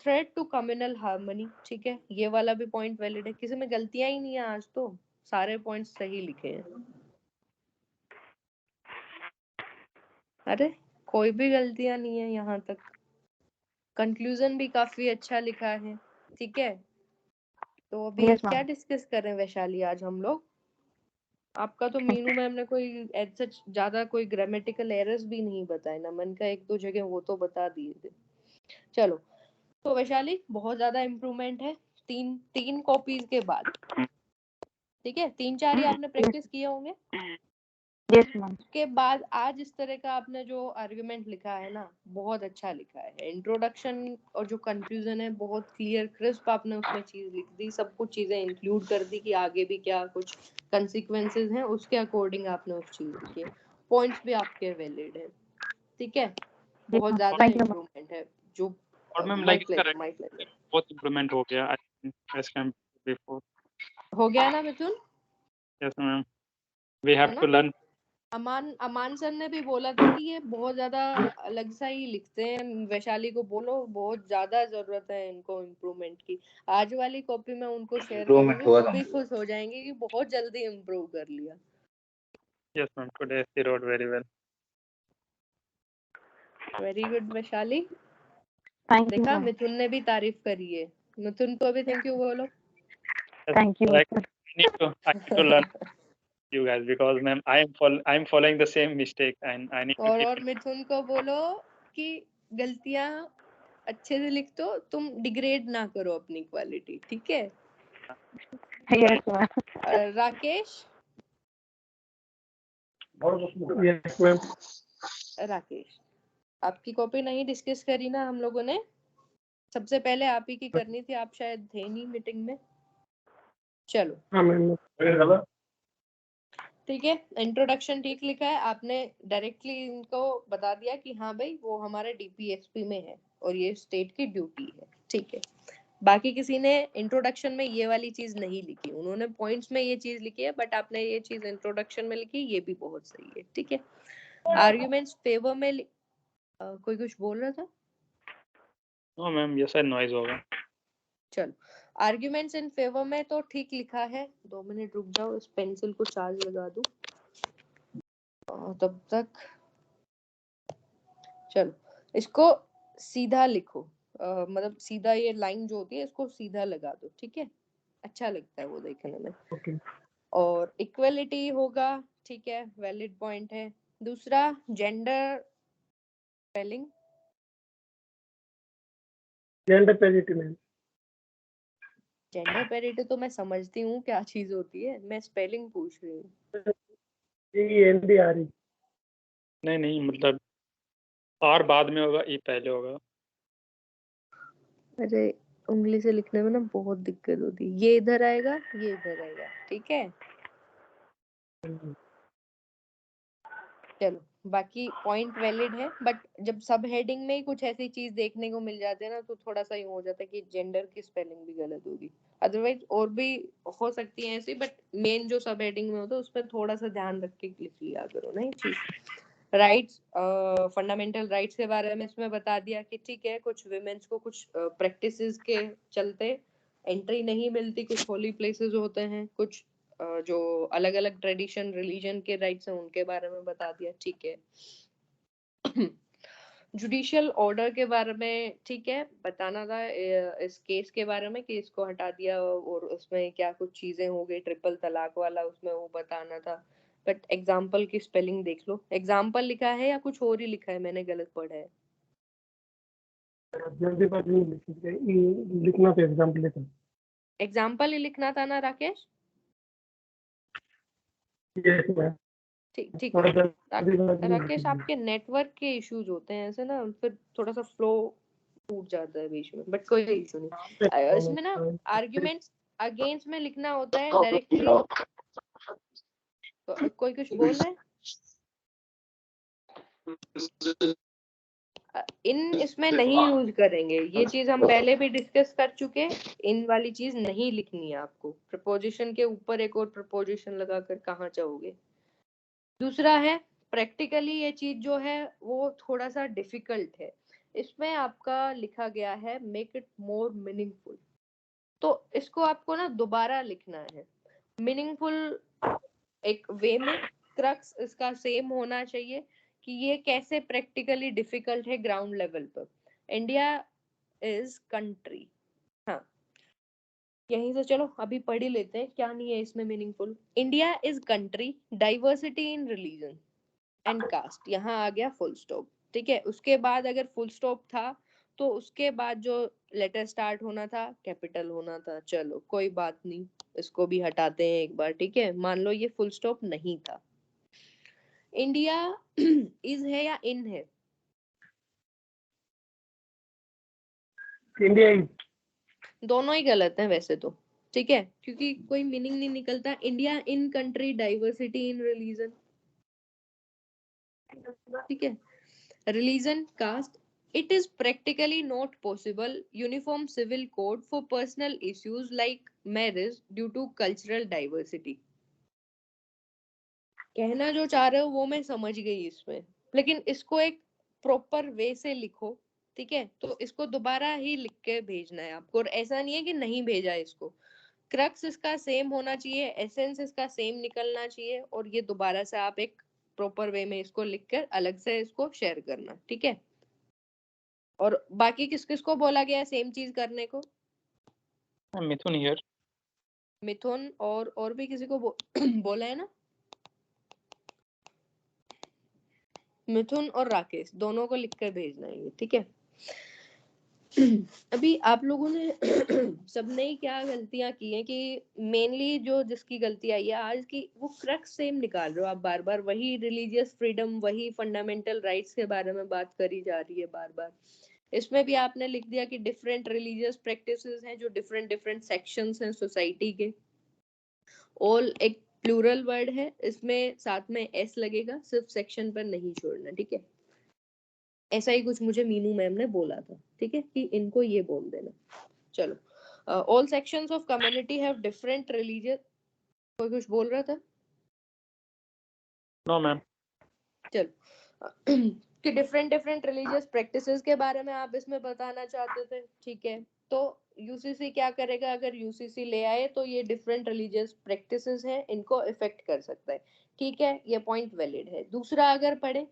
थ्रेट टू कम्युनल हार्मनी, ठीक है, ये वाला भी पॉइंट वैलिड है। किसी में गलतियां ही नहीं है आज, तो सारे पॉइंट्स सही लिखे हैं। अरे कोई भी गलतियां नहीं है यहाँ तक। कंक्लूजन भी काफी अच्छा लिखा है, ठीक है। तो अभी Yes क्या ma'am. डिस्कस कर रहे हैं वैशाली आज हम लोग? आपका तो मीनू मैम ने कोई ऐसा ज्यादा कोई ग्रामेटिकल एरर्स भी नहीं बताए, नमन का 1-2 जगह वो तो बता दिए थे। चलो, तो वैशाली बहुत ज्यादा इम्प्रूवमेंट है तीन कॉपीज के बाद, ठीक है। 3-4 ही आपने प्रैक्टिस किए होंगे। Yes ma'am. के बाद आज इस तरह का आपने जो आर्गुमेंट लिखा है ना, बहुत अच्छा लिखा है। इंट्रोडक्शन और जो कंफ्यूजन है बहुत क्लियर क्रिस्प आपने उसमें चीज लिख दी, सब कुछ चीजें इंक्लूड कर दी कि आगे भी क्या कुछ कंसिक्वेंसेस हैं, उसके अकॉर्डिंग आपने उस चीज लिखी है। पॉइंट्स भी आपके वैलिड है, ठीक है, बहुत ज्यादा इम्प्रूवमेंट है। जो और मैम माइक लेकर बहुत इम्प्रूवमेंट हो गया एज कंपेयर बिफोर। हो गया ना Mithun? Yes ma'am, we have to learn. Aman sir ने भी बोला था कि ये बहुत ज्यादा अलग सा ही लिखते हैं, वैशाली को बोलो बहुत ज्यादा जरूरत है इनको इम्प्रूवमेंट की। आज वाली कॉपी में उनको शेयर करूंगी, वो भी खुश हो जाएंगे कि बहुत जल्दी इम्प्रूव कर लिया। Yes ma'am, today she wrote very well. Very good Vaishali. Thank you देखा, मैम। मिथुन ने भी तारीफ करी है। मिथुन को भी थैंक यू बोलो। Thank you. I need to learn you guys because ma'am I am following the same mistake and I need to keep और मिथुन को बोलो कि गलतियां अच्छे से लिख दो, तुम डिग्रेड ना करो अपनी क्वालिटी, ठीक है? Yes ma'am. Rakesh. Yes ma'am. Rakesh, आपकी कॉपी नहीं डिस्कस करी ना हम लोगों ने? सबसे पहले आप ही की करनी थी, आप शायद थे नहीं मीटिंग में। चलो हाँ मैम। ठीक है, इंट्रोडक्शन ठीक लिखा है आपने, डायरेक्टली इनको बता दिया कि हाँ भाई वो हमारे डीपीएसपी में है और ये स्टेट की ड्यूटी है, ठीक है। बाकी किसी ने इंट्रोडक्शन में ये वाली चीज नहीं लिखी, उन्होंने पॉइंट्स में ये चीज लिखी है, बट आपने ये चीज इंट्रोडक्शन में लिखी, ये भी बहुत सही है, ठीक है। आर्ग्यूमेंट्स फेवर में कोई कुछ बोल रहा था? नो मैम, ये शायद नॉइज होगा। चलो, आर्ग्यूमेंट्स इन फेवर में तो ठीक लिखा है। 2 मिनट रुक जाओ, इस पेंसिल को चार्ज लगा दूं तब तक। चलो, इसको सीधा लिखो, मतलब सीधा ये लाइन जो होती है इसको सीधा लगा दो, ठीक है, अच्छा लगता है वो देखने में। ओके। और इक्वलिटी होगा, ठीक है, वैलिड पॉइंट है। दूसरा, gender spelling. Gender parity ma'am. Gender parity तो मैं समझती हूँ क्या चीज होती है, मैं स्पेलिंग पूछ रही हूँ। ENDRE। नहीं मतलब आर बाद में होगा, ई पहले होगा। अरे उंगली से लिखने में ना बहुत दिक्कत होती है, ये इधर आएगा, ये इधर आएगा, ठीक है। चलो, बाकी पॉइंट वैलिड है, बट जब सब हेडिंग में ही कुछ ऐसी चीज देखने को मिल जाती है ना, तो थोड़ा सा यूं हो जाता है कि जेंडर की स्पेलिंग भी गलत होगी। अदरवाइज और भी हो सकती है ऐसी, बट मेन जो सब हेडिंग में होता है उस पर थोड़ा सा ध्यान रख के लिख लिया करो ना ये चीज। राइट्स, फंडामेंटल राइट्स के बारे में इसमें बता दिया कि ठीक है, कुछ विमेंस को कुछ प्रैक्टिसेस के चलते एंट्री नहीं मिलती, कुछ होली प्लेसेस होते हैं, कुछ जो अलग अलग ट्रेडिशन रिलीजन के राइट्स हैं उनके बारे में बता दिया, ठीक है। जुडिशियल ऑर्डर के बारे में ठीक है बताना था, इस केस के बारे में कि इसको हटा दिया और उसमें क्या कुछ चीजें हो गई, ट्रिपल तलाक वाला, उसमें वो बताना था। बट एग्जाम्पल की स्पेलिंग देख लो, एग्जाम्पल लिखा है या कुछ और ही लिखा है, मैंने गलत पढ़ा है? जल्दी बात नहीं लिखना था, एग्जाम्पल लिखना। एग्जाम्पल ही लिखना था ना राकेश? Yes ma'am. ठीक है राकेश, आपके नेटवर्क के इश्यूज होते हैं ऐसे ना, फिर थोड़ा सा फ्लो टूट जाता है बीच में, बट कोई इशू नहीं। इसमें ना आर्ग्यूमेंट्स अगेंस्ट में लिखना होता है डायरेक्टली। तो कोई कुछ बोल रहा है? इन इसमें नहीं यूज करेंगे, ये चीज हम पहले भी डिस्कस कर चुके। इन वाली चीज नहीं लिखनी है आपको, प्रपोजिशन के ऊपर एक और प्रपोजिशन लगाकर कहाँ चाहोगे। दूसरा है, प्रैक्टिकली ये चीज जो है वो थोड़ा सा डिफिकल्ट है, इसमें आपका लिखा गया है मेक इट मोर मीनिंगफुल। तो इसको आपको ना दोबारा लिखना है, मीनिंगफुल एक वे में। क्रक्स इसका सेम होना चाहिए कि ये कैसे प्रैक्टिकली डिफिकल्ट है ग्राउंड लेवल पर। इंडिया इज कंट्री, हाँ यहीं से चलो अभी पढ़ ही लेते हैं, क्या नहीं है इसमें meaningful. India is country, diversity in religion and caste, यहाँ आ गया फुल स्टॉप, ठीक है। उसके बाद अगर फुल स्टॉप था तो उसके बाद जो लेटर स्टार्ट होना था कैपिटल होना था, चलो कोई बात नहीं, इसको भी हटाते हैं एक बार, ठीक है। मान लो ये फुल स्टॉप नहीं था। इंडिया इज है या इन है? India is. दोनों ही गलत हैं वैसे तो, ठीक है, क्योंकि कोई मीनिंग नहीं निकलता। India in country, diversity in religion, ठीक है। Religion, caste, it is practically not possible uniform civil code for personal issues like marriage due to cultural diversity। कहना जो चाह रहे हो वो मैं समझ गई इसमें, लेकिन इसको एक प्रॉपर वे से लिखो, ठीक है। तो इसको दोबारा ही लिख के भेजना है आपको, और ऐसा नहीं है कि नहीं भेजा इसको। क्रक्स इसका सेम होना चाहिए, एसेंस इसका सेम निकलना चाहिए, और ये दोबारा से आप एक प्रॉपर वे में इसको लिखकर अलग से इसको शेयर करना, ठीक है। और बाकी किस किस को बोला गया सेम चीज करने को? मिथुन हियर। मिथुन और भी किसी को बोला है ना? मिथुन और राकेश दोनों को लिखकर भेजना है, ठीक है। अभी आप लोगों ने सबने ही क्या गलतियां की हैं कि मेनली जो जिसकी गलती आई है आज की, वो क्रक्स सेम निकाल रहे हो आप बार बार। वही रिलीजियस फ्रीडम, वही फंडामेंटल राइट्स के बारे में बात करी जा रही है बार बार। इसमें भी आपने लिख दिया कि डिफरेंट रिलीजियस प्रैक्टिसेस हैं जो डिफरेंट डिफरेंट सेक्शंस हैं सोसाइटी के। ऑल एक प्लूरल वर्ड है, इसमें साथ में एस लगेगा, सिर्फ सेक्शन पर नहीं छोड़ना, ठीक है। ऐसा ही कुछ मुझे मीनू मैम ने बोला था, ठीक है, कि इनको ये बोल देना। चलो, all sections of community have different religious. कोई कुछ बोल रहा था? No ma'am. चलो, कि डिफरेंट डिफरेंट रिलीजियस प्रैक्टिसेस के बारे में आप इसमें बताना चाहते थे, ठीक है। तो यूसीसी क्या करेगा? अगर यूसीसी ले आए तो ये डिफरेंट रिलीजियस प्रैक्टिसेस हैं, इनको इफेक्ट कर सकता है, ठीक है। ये पॉइंट वैलिड है। दूसरा अगर पढ़े,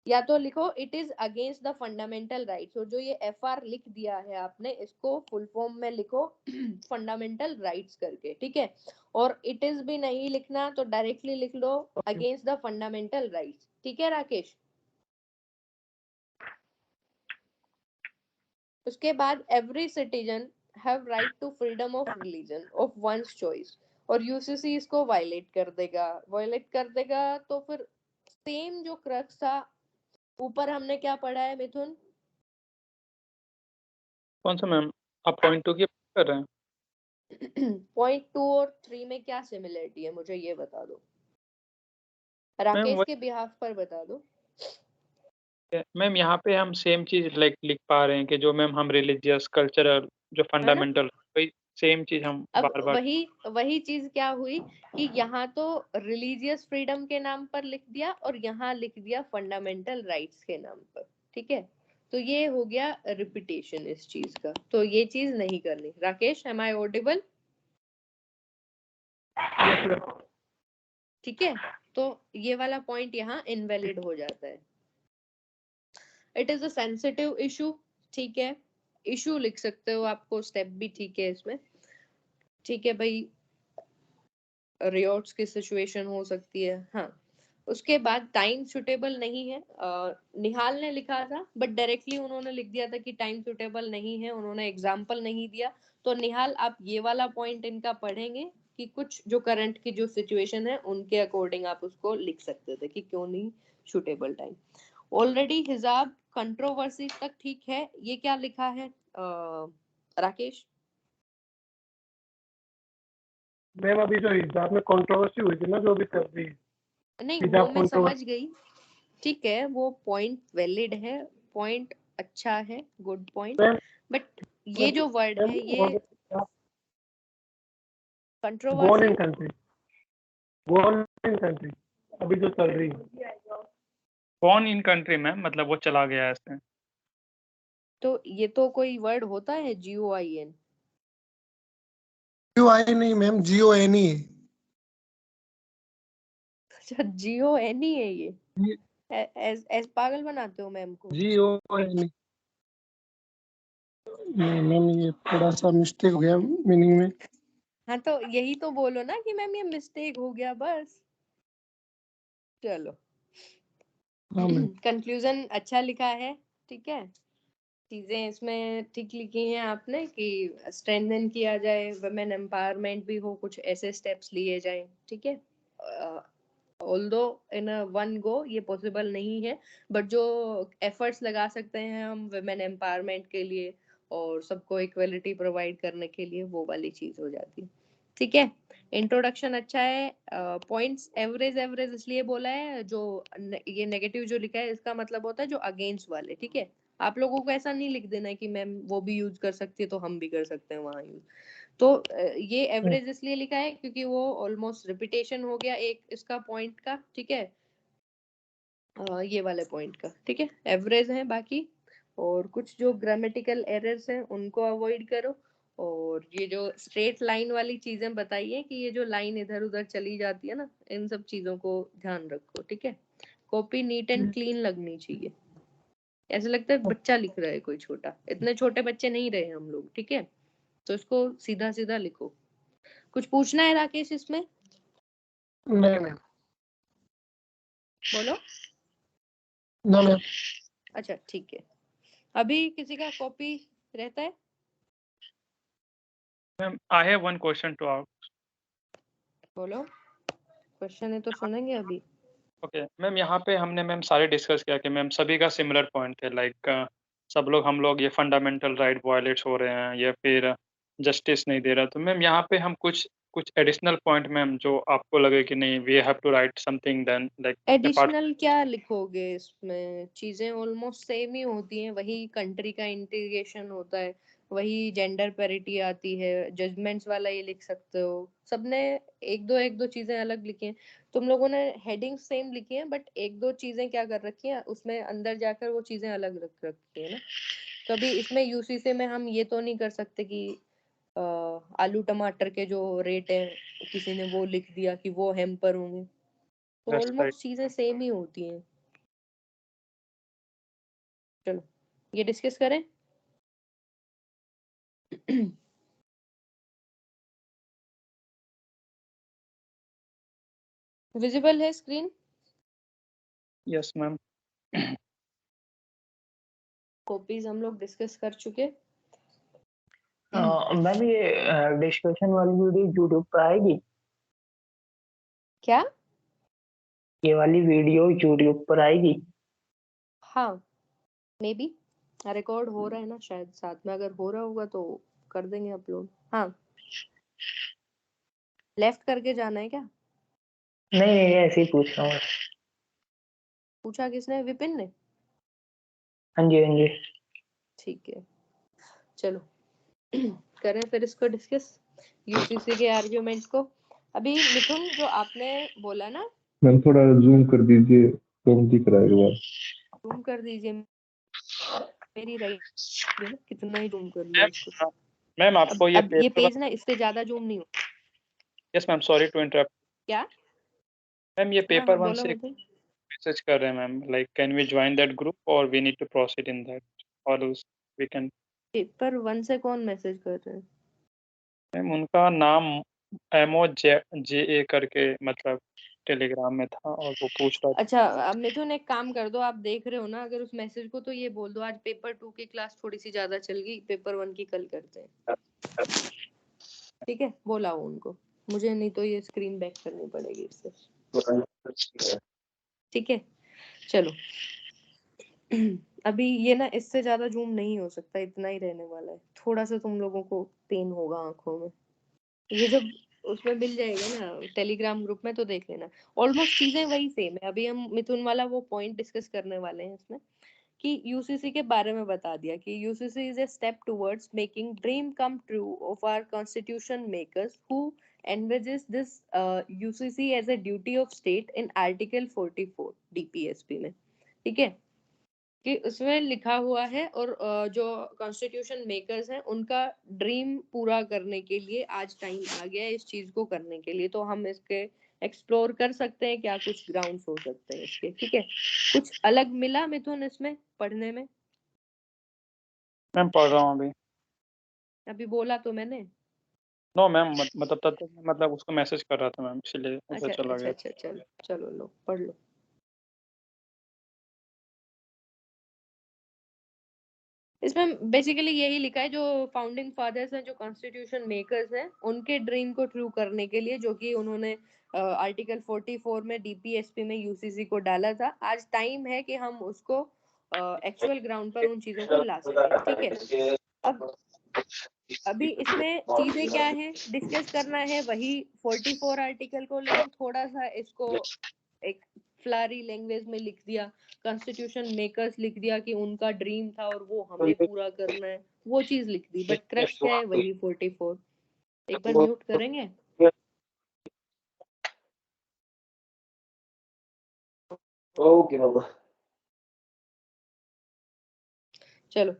या तो लिखो it is against the fundamental rights, और जो ये एफआर लिख दिया है आपने इसको फुल फॉर्म में लिखो फंडामेंटल राइट्स करके, ठीक है। और इट इज भी नहीं लिखना तो डायरेक्टली लिख लो अगेंस्ट द फंडामेंटल राइट्स, ठीक है राकेश। उसके बाद every citizen have right to freedom of religion of ones choice, और यूसीसी इसको वायलेट कर देगा तो फिर सेम जो क्रक्स था ऊपर हमने क्या पढ़ा है मिथुन? कौन सा मैम? आप पॉइंट 2 की बात कर रहे हैं? पॉइंट 2 और 3 में क्या सिमिलरिटी है मुझे ये बता दो, राकेश के बिहाफ पर बता दो। मैम यहाँ पे हम सेम चीज लाइक लिख पा रहे हैं कि जो मैम हम रिलीजियस कल्चरल जो फंडामेंटल, वही सेम चीज हम अब बार बार। वही चीज क्या हुई कि यहाँ तो रिलीजियस फ्रीडम के नाम पर लिख दिया और यहाँ लिख दिया फंडामेंटल राइट्स के नाम पर, ठीक है। तो ये हो गया रिपीटेशन इस चीज का, तो ये चीज नहीं करनी। Rakesh, am I audible? ठीक है, तो ये वाला पॉइंट यहाँ इनवैलिड हो जाता है। It is a sensitive issue, ठीक है। इशू लिख सकते हो, आपको स्टेप भी ठीक है इसमें, ठीक है भाई। रियोट्स की सिचुएशन हो सकती है, हाँ। उसके बाद टाइम सुटेबल नहीं है, निहाल ने लिखा था बट डायरेक्टली उन्होंने लिख दिया था कि टाइम सुटेबल नहीं है, उन्होंने एग्जाम्पल नहीं दिया। तो निहाल आप ये वाला पॉइंट इनका पढ़ेंगे कि कुछ जो करंट की जो सिचुएशन है उनके अकॉर्डिंग आप उसको लिख सकते थे कि क्यों नहीं सुटेबल टाइम। ऑलरेडी हिजाब कंट्रोवर्सी तक ठीक है, ये क्या लिखा है राकेश? मैम अभी जो हिजाब में कंट्रोवर्सी हुई थी ना, जो अभी चल रही है, नहीं हिजाब वो मैं समझ कंट्रोवर्सी। गई, ठीक है, वो पॉइंट वैलिड है, पॉइंट अच्छा है, गुड पॉइंट। बट ये जो वर्ड है ये born controversy, in country, born in country अभी जो चल रही है। कौन इन कंट्री में मतलब वो चला गया ऐसे? तो ये तो कोई वर्ड होता है GOIN? GOI नहीं मैम, GON ही है। अच्छा GON ही है ये? ऐस पागल बनाते हो मैम को? GON नहीं मैम, ये थोड़ा सा मिस्टेक हो गया मीनिंग में। हाँ तो यही तो बोलो ना कि मैम ये मिस्टेक हो गया बस। चलो, कंक्लूजन अच्छा लिखा है, ठीक है। चीजें इसमें ठीक लिखी हैं आपने कि स्ट्रेंथन किया जाए, वुमेन एम्पावरमेंट भी हो, कुछ ऐसे स्टेप्स लिए जाएं, ठीक है। Although in a one go ये पॉसिबल नहीं है, बट जो एफर्ट्स लगा सकते हैं हम वुमेन एम्पावरमेंट के लिए और सबको इक्वलिटी प्रोवाइड करने के लिए, वो वाली चीज हो जाती है। ठीक है, इंट्रोडक्शन अच्छा है। पॉइंट्स एवरेज एवरेज इसलिए बोला है, जो ये नेगेटिव जो लिखा है इसका मतलब होता है जो अगेंस्ट वाले। ठीक है, आप लोगों को ऐसा नहीं लिख देना है कि मैम वो भी यूज कर सकती है तो हम भी कर सकते हैं वहां यूज। तो ये एवरेज इसलिए लिखा है क्योंकि वो ऑलमोस्ट रिपीटेशन हो गया एक इसका पॉइंट का। ठीक है, ये वाले पॉइंट का। ठीक है, एवरेज है बाकी, और कुछ जो ग्रामेटिकल एरर्स हैं उनको अवॉइड करो। और ये जो स्ट्रेट लाइन वाली चीजें बताइए कि ये जो लाइन इधर उधर चली जाती है ना, इन सब चीजों को ध्यान रखो। ठीक है, कॉपी नीट एंड क्लीन लगनी चाहिए, ऐसा लगता है बच्चा लिख रहा है कोई छोटा। इतने छोटे बच्चे नहीं रहे हम लोग। ठीक है, तो इसको सीधा सीधा लिखो। कुछ पूछना है राकेश इसमें? नहीं मैम। बोलो। ना मैम। अच्छा ठीक है, अभी किसी का कॉपी रहता है? Ma'am I have one question to ask. बोलो, क्वेश्चन है तो सुनेंगे अभी। ओके मैम, यहाँ पे हमने मैम सारे डिस्कस किया कि मैम सभी का सिमिलर पॉइंट थे, लाइक सब लोग हम लोग ये फंडामेंटल राइट वायलेट्स हो रहे हैं या फिर जस्टिस नहीं दे रहा। तो मैम यहाँ पे हम कुछ कुछ एडिशनल पॉइंट मैम जो आपको लगे कि नहीं we have to write something then like apart. Additional क्या लिखोगे इसमें? चीजें ऑलमोस्ट सेम ही होती हैं, वही कंट्री का इंटीग्रेशन होता है, वही जेंडर पैरिटी आती है, जजमेंट्स वाला ये लिख सकते हो। सबने एक दो चीजें अलग लिखी हैं। तुम लोगों ने हेडिंग सेम लिखी हैं, बट एक दो चीजें क्या कर रखी हैं उसमें अंदर जाकर वो चीजें अलग रख रखी है ना। तो अभी इसमें यूसीसी में हम ये तो नहीं कर सकते कि आलू टमाटर के जो रेट है किसी ने वो लिख दिया कि वो हेम्पर होंगे। तो दैट्स राइट। ऑलमोस्ट चीजें सेम ही होती हैं। चलो ये डिस्कस करें। विजिबल है स्क्रीन? Yes ma'am. कॉपीज हम लोग डिस्कस कर चुके। मैम ये डिस्कशन वाली वीडियो यूट्यूब पर आएगी? क्या? ये वाली वीडियो यूट्यूब पर आएगी? हाँ, मे बी रिकॉर्ड हो रहा है ना शायद साथ में, अगर हो रहा होगा तो कर देंगे अपलोड। हाँ, लेफ्ट करके जाना है क्या? नहीं नहीं, ऐसे ही पूछ रहा हूँ। पूछा किसने? विपिन ने? हाँ जी हाँ जी। ठीक है, चलो करें फिर इसको डिस्कस, यूसीसी के आर्ग्यूमेंट्स को। अभी मिथुन जो आपने बोला ना, मैम थोड़ा जूम कर दीजिए तो दिख रहा है एक बार। जूम कर दीजिए। मेरी राइट है ना, कितना ही जूम कर लो इसको। मैम आपको ये अब ये पेपर पेज ना इससे ज्यादा जूम नहीं हो। Yes ma'am, sorry to interrupt. क्या? मैम ये हाँ पेपर हाँ वन बोलो से मिथुन। मैसेज कर रहे हैं ma'am, like can we join that group और we need to proceed in that और वी कैन। पेपर 1 से कौन मैसेज कर रहे हैं? मैम उनका नाम MOJA करके मतलब टेलीग्राम में था और वो पूछ रहा अच्छा, अब मिथुन एक काम कर दो, आप देख रहे हो ना अगर उस मैसेज को, तो ये बोल दो आज पेपर 2 की क्लास थोड़ी सी ज्यादा चल गई, पेपर 1 की कल करते हैं। ठीक है, बोलाओ उनको, मुझे नहीं तो ये स्क्रीन बैक करनी पड़ेगी इससे। था। ठीक है, चलो अभी ये ना इससे ज्यादा जूम नहीं हो सकता, इतना ही रहने वाला है। थोड़ा सा तुम लोगों को पेन होगा आंखों में, ये जब उसमें मिल जाएगा ना टेलीग्राम ग्रुप में तो देख लेना। ऑलमोस्ट चीजें वही सेम है। अभी हम मिथुन वाला वो पॉइंट डिस्कस करने वाले हैं इसमें, कि यूसीसी के बारे में बता दिया कि UCC is a step towards making dream come true of our constitution makers who envisages this UCC as a duty of state in Article 44 DPSP में। ठीक है, कि उसमें लिखा हुआ है, और जो कॉन्स्टिट्यूशन मेकर्स हैं उनका ड्रीम पूरा करने के लिए आज टाइम आ गया है इस चीज को करने के लिए। तो हम इसके एक्सप्लोर कर सकते हैं क्या कुछ ग्राउंड्स हो सकते हैं इसके। ठीक है, कुछ अलग मिला मिथुन इसमें पढ़ने में? मैम पढ़ रहा हूँ अभी। अभी बोला तो मैंने। नो मैम, मतलब तब तक मतलब उसको मैसेज कर रहा था मैम, इसलिए उधर अच्छा चला अच्छा गया। अच्छा, चलो चलो लो पढ़ लो। इसमें बेसिकली यही लिखा है, जो फाउंडिंग फादर्स हैं, जो कॉन्स्टिट्यूशन मेकर्स हैं, उनके ड्रीम को ट्रू करने के लिए, जो कि उन्होंने आर्टिकल 44 में डीपीएसपी में यूसीसी को डाला था, आज टाइम है कि हम उसको एक्चुअल ग्राउंड पर उन चीजों को ला सकें। ठीक है, अब अभी इसमें चीजें क्या है डिस्कस करना है, वही 44 आर्टिकल को, लेकिन थोड़ा सा इसको एक फ्लारी लैंग्वेज में लिख दिया, कॉन्स्टिट्यूशन मेकर्स लिख दिया कि उनका ड्रीम था और वो हमें पूरा करना है, वो चीज लिख दी, बट क्रक्स क्या है वही 44। एक बार म्यूट करेंगे। ओके बाबा। चलो,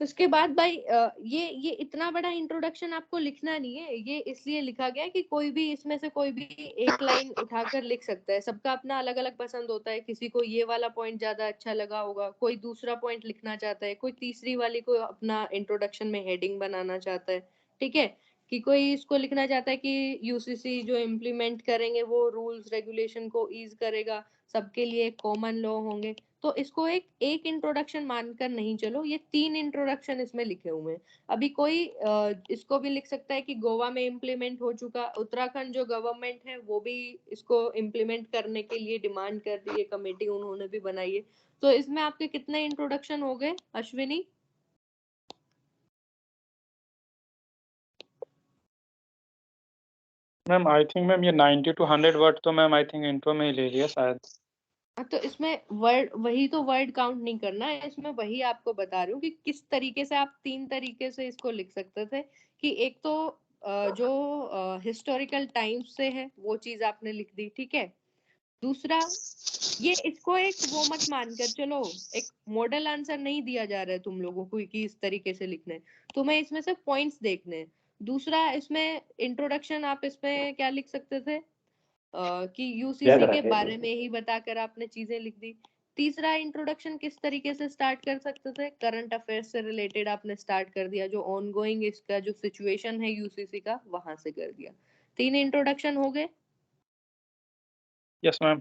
उसके बाद भाई ये इतना बड़ा इंट्रोडक्शन आपको लिखना नहीं है, ये इसलिए लिखा गया है कि कोई भी इसमें से कोई भी एक लाइन उठाकर लिख सकता है, सबका अपना अलग अलग पसंद होता है, किसी को ये वाला पॉइंट ज्यादा अच्छा लगा होगा, कोई दूसरा पॉइंट लिखना चाहता है, कोई तीसरी वाली को अपना इंट्रोडक्शन में हेडिंग बनाना चाहता है। ठीक है, कि कोई इसको लिखना चाहता है कि यूसीसी जो इम्प्लीमेंट करेंगे वो रूल्स रेगुलेशन को ईज करेगा, सबके लिए कॉमन लॉ होंगे, तो इसको एक इंट्रोडक्शन मानकर नहीं चलो, ये 3 इंट्रोडक्शन इसमें लिखे हुए हैं। अभी कोई इसको भी लिख सकता है कि गोवा में इम्प्लीमेंट हो चुका, उत्तराखंड जो गवर्नमेंट है वो भी इसको इम्प्लीमेंट करने के लिए डिमांड कर रही है, कमेटी उन्होंने भी बनाई है। तो इसमें आपके कितने इंट्रोडक्शन हो गए Ashwini? Ma'am I think ma'am ये 90 to 100 वर्ड तो मैम आई थिंक इंट्रो में ही ले लिया शायद। तो इसमें वर्ड, वही तो वर्ड काउंट नहीं करना है इसमें, वही आपको बता रही हूँ कि किस तरीके से आप 3 तरीके से इसको लिख सकते थे। कि एक तो जो हिस्टोरिकल टाइम्स से है वो चीज आपने लिख दी। ठीक है, दूसरा ये इसको एक वो मत मानकर चलो, एक मॉडल आंसर नहीं दिया जा रहा है तुम लोगों को कि इस तरीके से लिखना है, तुम्हें इसमें से पॉइंट्स देखने हैं। दूसरा, इसमें इंट्रोडक्शन आप इसमें क्या लिख सकते थे कि यूसीसी के बारे में ही बताकर आपने चीजें लिख दी। तीसरा, इंट्रोडक्शन किस तरीके से स्टार्ट कर सकते थे, करंट अफेयर्स से रिलेटेड आपने स्टार्ट कर दिया, जो ऑनगोइंग इसका जो सिचुएशन है यूसीसी का वहां से कर दिया। 3 इंट्रोडक्शन हो गए। Yes ma'am.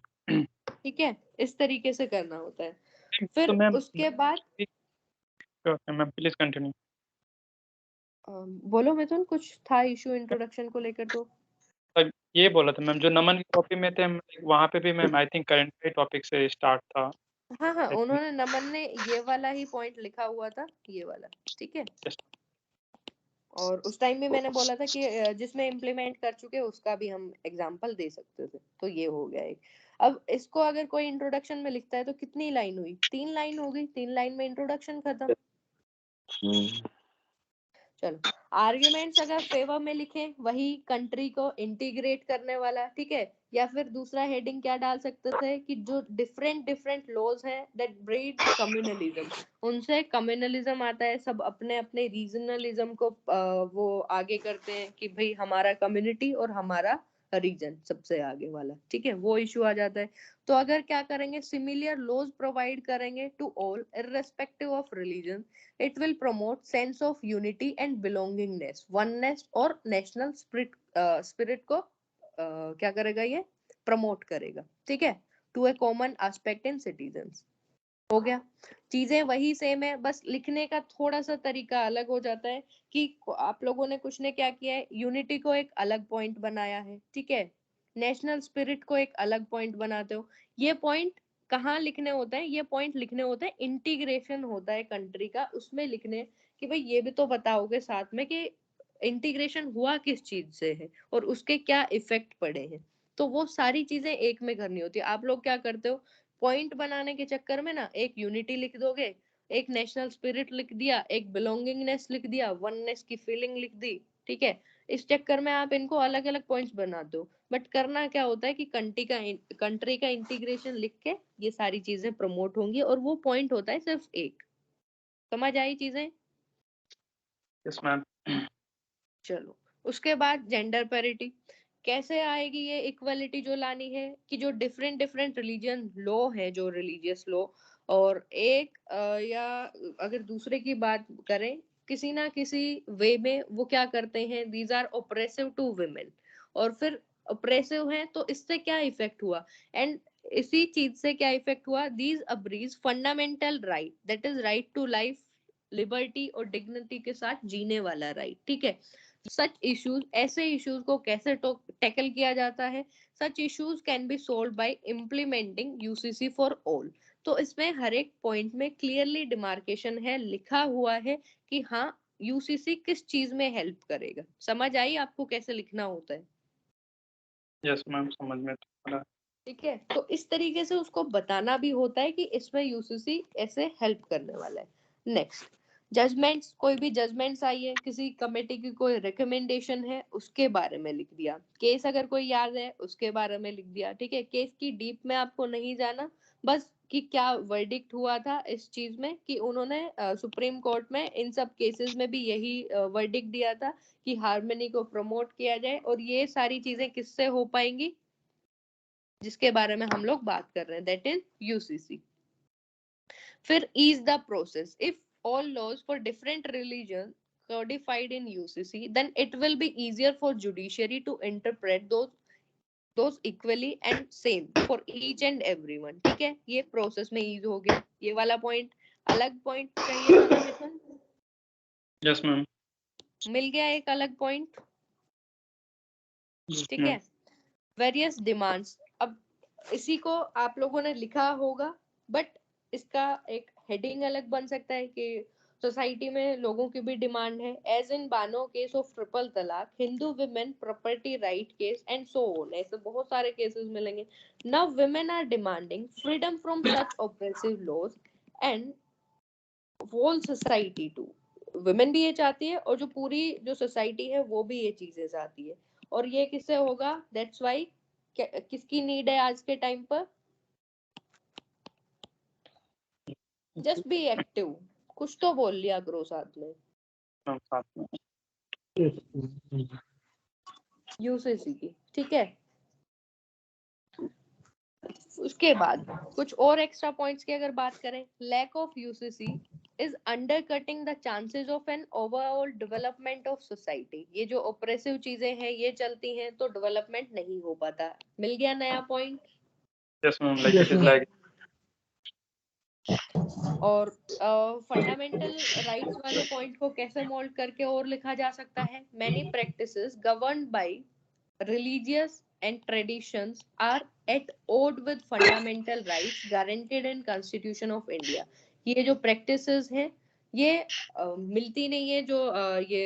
ठीक है, इस तरीके से करना होता है। फिर तो मैम उसके बाद मैम प्लीज कंटिन्यू। बोलो मिथुन, कुछ था इशू इंट्रोडक्शन को लेकर? तो ये बोला था मैम, जो नमन की कॉपी में थे वहाँ पे भी मैम आई थिंक करंट के टॉपिक से स्टार्ट था। हाँ हाँ, उन्होंने नमन ने ये वाला ही पॉइंट लिखा हुआ था, ये वाला। ठीक है, और उस टाइम भी मैंने बोला था कि जिसमें इम्प्लीमेंट कर चुके उसका भी हम एग्जांपल दे सकते थे, तो ये हो गया एक। अब इसको अगर कोई इंट्रोडक्शन में लिखता है तो कितनी लाइन हुई? 3 लाइन हो गई, 3 लाइन में इंट्रोडक्शन खत्म। चलो, आर्ग्यूमेंट्स अगर फेवर में लिखे, वही कंट्री को इंटीग्रेट करने वाला। ठीक है, या फिर दूसरा हेडिंग क्या डाल सकते थे कि जो डिफरेंट डिफरेंट लॉज हैं दैट ब्रीड कम्युनलिज्म, उनसे कम्युनलिज्म आता है, सब अपने अपने रीजनलिज्म को वो आगे करते हैं कि भाई हमारा कम्युनिटी और हमारा रीजन सबसे आगे वाला। ठीक है, वो इशू आ जाता है। तो अगर क्या करेंगे, सिमिलर लॉज प्रोवाइड करेंगे to all irrespective of religion, it will promote sense of unity and belongingness, oneness और national spirit को क्या करेगा, ये प्रमोट करेगा। ठीक है, to a common aspect in citizens। हो गया, चीजें वही सेम है, बस लिखने का थोड़ा सा तरीका अलग हो जाता है कि आप लोगों ने कुछ ने क्या किया है, यूनिटी को एक अलग पॉइंट बनाया है। ठीक है, नेशनल स्पिरिट को एक अलग पॉइंट बनाते हो। ये पॉइंट कहाँ लिखने होते हैं? ये पॉइंट लिखने होते हैं इंटीग्रेशन होता है कंट्री का, उसमें लिखने कि भाई ये भी तो बताओगे साथ में कि इंटीग्रेशन हुआ किस चीज से है और उसके क्या इफेक्ट पड़े हैं। तो वो सारी चीजें एक में करनी होती है। आप लोग क्या करते हो, पॉइंट बनाने के चक्कर में ना एक यूनिटी लिख दोगे, एक नेशनल स्पिरिट लिख दिया, एक बिलोंगिंगनेस लिख दिया, वननेस की फीलिंग लिख दी। ठीक है, इस चक्कर में आप इनको अलग अलग पॉइंट्स बना दो, बट करना क्या होता है कि कंट्री का इंटीग्रेशन लिख के ये सारी चीजें प्रमोट होंगी और वो पॉइंट होता है सिर्फ एक। समझ आई चीजें? Yes ma'am. चलो, उसके बाद जेंडर पैरिटी कैसे आएगी? ये इक्वलिटी जो लानी है कि जो डिफरेंट डिफरेंट रिलीजन लॉ है, जो रिलीजियस लॉ, और एक या अगर दूसरे की बात करें, किसी ना किसी वे में वो क्या करते हैं, these are oppressive to women, और फिर ओप्रेसिव हैं तो इससे क्या इफेक्ट हुआ, एंड इसी चीज से क्या इफेक्ट हुआ, these abridge fundamental right, that is right to life, liberty और डिग्निटी के साथ जीने वाला राइट, ठीक है। सच इश्यूज, ऐसे इश्यूज को कैसे टैकल किया जाता है? सच issues can be solve bye implementing UCC for all. तो इसमें हर एक पॉइंट में क्लियरली डिमार्केशन है, लिखा हुआ है कि हाँ यूसीसी किस चीज में हेल्प करेगा। समझ आई आपको कैसे लिखना होता है? यस मैम, समझ में आ रहा है। ठीक है, तो इस तरीके से उसको बताना भी होता है कि इसमें यूसीसी ऐसे हेल्प करने वाला है। नेक्स्ट, जजमेंट्स, कोई भी जजमेंट्स आई है, किसी कमेटी की कोई रिकमेंडेशन है, उसके बारे में लिख दिया। केस अगर कोई याद है उसके बारे में लिख दिया, ठीक है। केस की डीप में आपको नहीं जाना, बस कि क्या वर्डिक्ट हुआ था इस चीज में, कि उन्होंने सुप्रीम कोर्ट में इन सब केसेस में भी यही वर्डिक्ट दिया था कि हार्मनी को प्रमोट किया जाए, और ये सारी चीजें किससे हो पाएंगी, जिसके बारे में हम लोग बात कर रहे हैं, दैट इज यूसीसी। फिर is the process, if all laws for different religion codified in UCC, then it will be easier for judiciary to interpret those equally and same for each and everyone, ठीक है। ये process में ease हो गया, ये वाला point. अलग point चाहिए था ना मिथुन? Yes ma'am. मिल गया एक अलग पॉइंट, ठीक है। वेरियस डिमांड्स, अब इसी को आप लोगों ने लिखा होगा, बट इसका एक हेडिंग अलग बन सकता है कि सोसाइटी में लोगों की भी डिमांड है, as in Bano case of triple talaq, Hindu women property right case and so on. ऐसे बहुत सारे केसेस मिलेंगे। Now women are demanding freedom from such oppressive laws and whole society too. Women भी ये चाहती है और जो पूरी जो सोसाइटी है वो भी ये चीजें चाहती है। और ये किससे होगा? दैट्स वाई किसकी नीड है आज के टाइम पर? जस्ट बी एक्टिव, कुछ तो बोल लिया करो साथ में। यूसीसी की, ठीक है। उसके बाद कुछ और एक्स्ट्रा पॉइंट्स की अगर बात करें, lack of UCC is undercutting the chances of an overall development of society. ये जो ऑपरेसिव चीजें हैं ये चलती हैं तो डेवलपमेंट नहीं हो पाता। मिल गया नया point? Yes ma'am, like it is like. और फंडामेंटल राइट्स वाले पॉइंट को कैसे मोल्ड करके और लिखा जा सकता है? Many practices governed bye religious and traditions are at odd with fundamental rights guaranteed in Constitution of India। ये जो practices हैं ये मिलती नहीं है, जो ये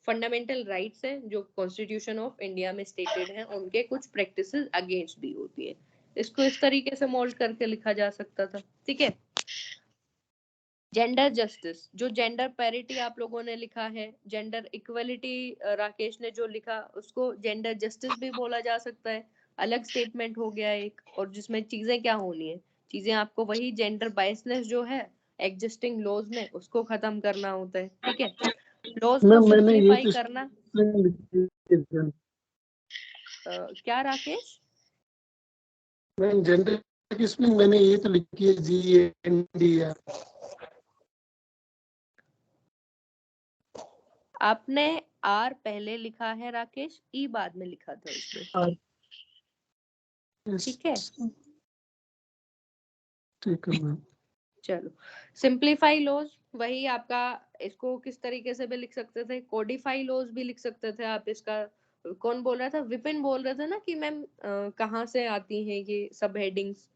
फंडामेंटल राइट्स हैं जो कॉन्स्टिट्यूशन ऑफ इंडिया में स्टेटेड हैं, उनके कुछ प्रैक्टिसेस अगेंस्ट भी होती है। इसको इस तरीके से मोल्ड करके लिखा जा सकता था, ठीक है। जेंडर जस्टिस, जो जेंडर पैरिटी आप लोगों ने लिखा है, जेंडर इक्वलिटी राकेश ने जो लिखा, उसको जेंडर जस्टिस भी बोला जा सकता है। अलग स्टेटमेंट हो गया एक, और जिसमें चीजें क्या होनी है, चीजें आपको वही जेंडर बायसनेस जो है एग्जिस्टिंग लॉज में, उसको खत्म करना होता है, ठीक है। लॉज को सिंप्लीफाई करना। क्या राकेश? जेंडर की स्पेलिंग मैंने ये तो लिखी है GENDR। आपने आर पहले लिखा है राकेश, ई बाद में लिखा था उसमें, ठीक है। ठीक है मैम। चलो, सिंप्लीफाई लॉज, वही आपका, इसको किस तरीके से भी लिख सकते थे, कोडिफाई लॉज भी लिख सकते थे आप। इसका कौन बोल रहा था? विपिन बोल रहा था ना कि मैम कहाँ से आती हैं ये सब हेडिंग्स?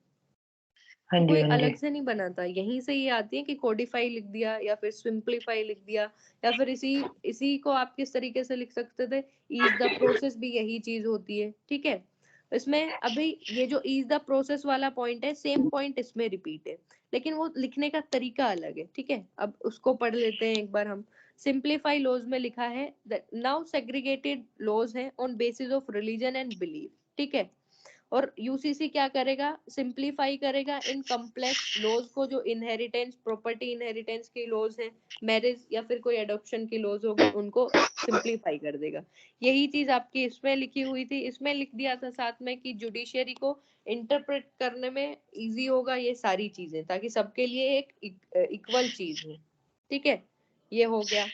हाँ जी, कोई हाँ जी। अलग से नहीं बनाता, यहीं से ये आती है कि कोडिफाई लिख दिया या फिर सिंप्लीफाई लिख दिया, या फिर इसी को आप किस तरीके से लिख सकते थे, ईज द प्रोसेस भी यही चीज होती है, ठीक है। इसमें अभी ये जो ईज द प्रोसेस वाला पॉइंट है, सेम पॉइंट इसमें रिपीट है, लेकिन वो लिखने का तरीका अलग है, ठीक है। अब उसको पढ़ लेते हैं एक बार हम। सिंप्लीफाई लॉज में लिखा है नाउ सेग्रीगेटेड लॉज है on basis of religion and belief, ठीक है। और यूसीसी क्या करेगा? सिंप्लीफाई करेगा इन कॉम्प्लेक्स लॉज को, जो इनहेरिटेंस, प्रॉपर्टी इनहेरिटेंस के लॉज हैं, मैरिज या फिर कोई एडॉप्शन के लॉज हो गए, उनको सिंप्लीफाई कर देगा। यही चीज आपकी इसमें लिखी हुई थी, इसमें लिख दिया था साथ में कि जुडिशियरी को इंटरप्रेट करने में इजी होगा ये सारी चीजें, ताकि सबके लिए एक इक्वल चीज हो, ठीक है। ये हो गया।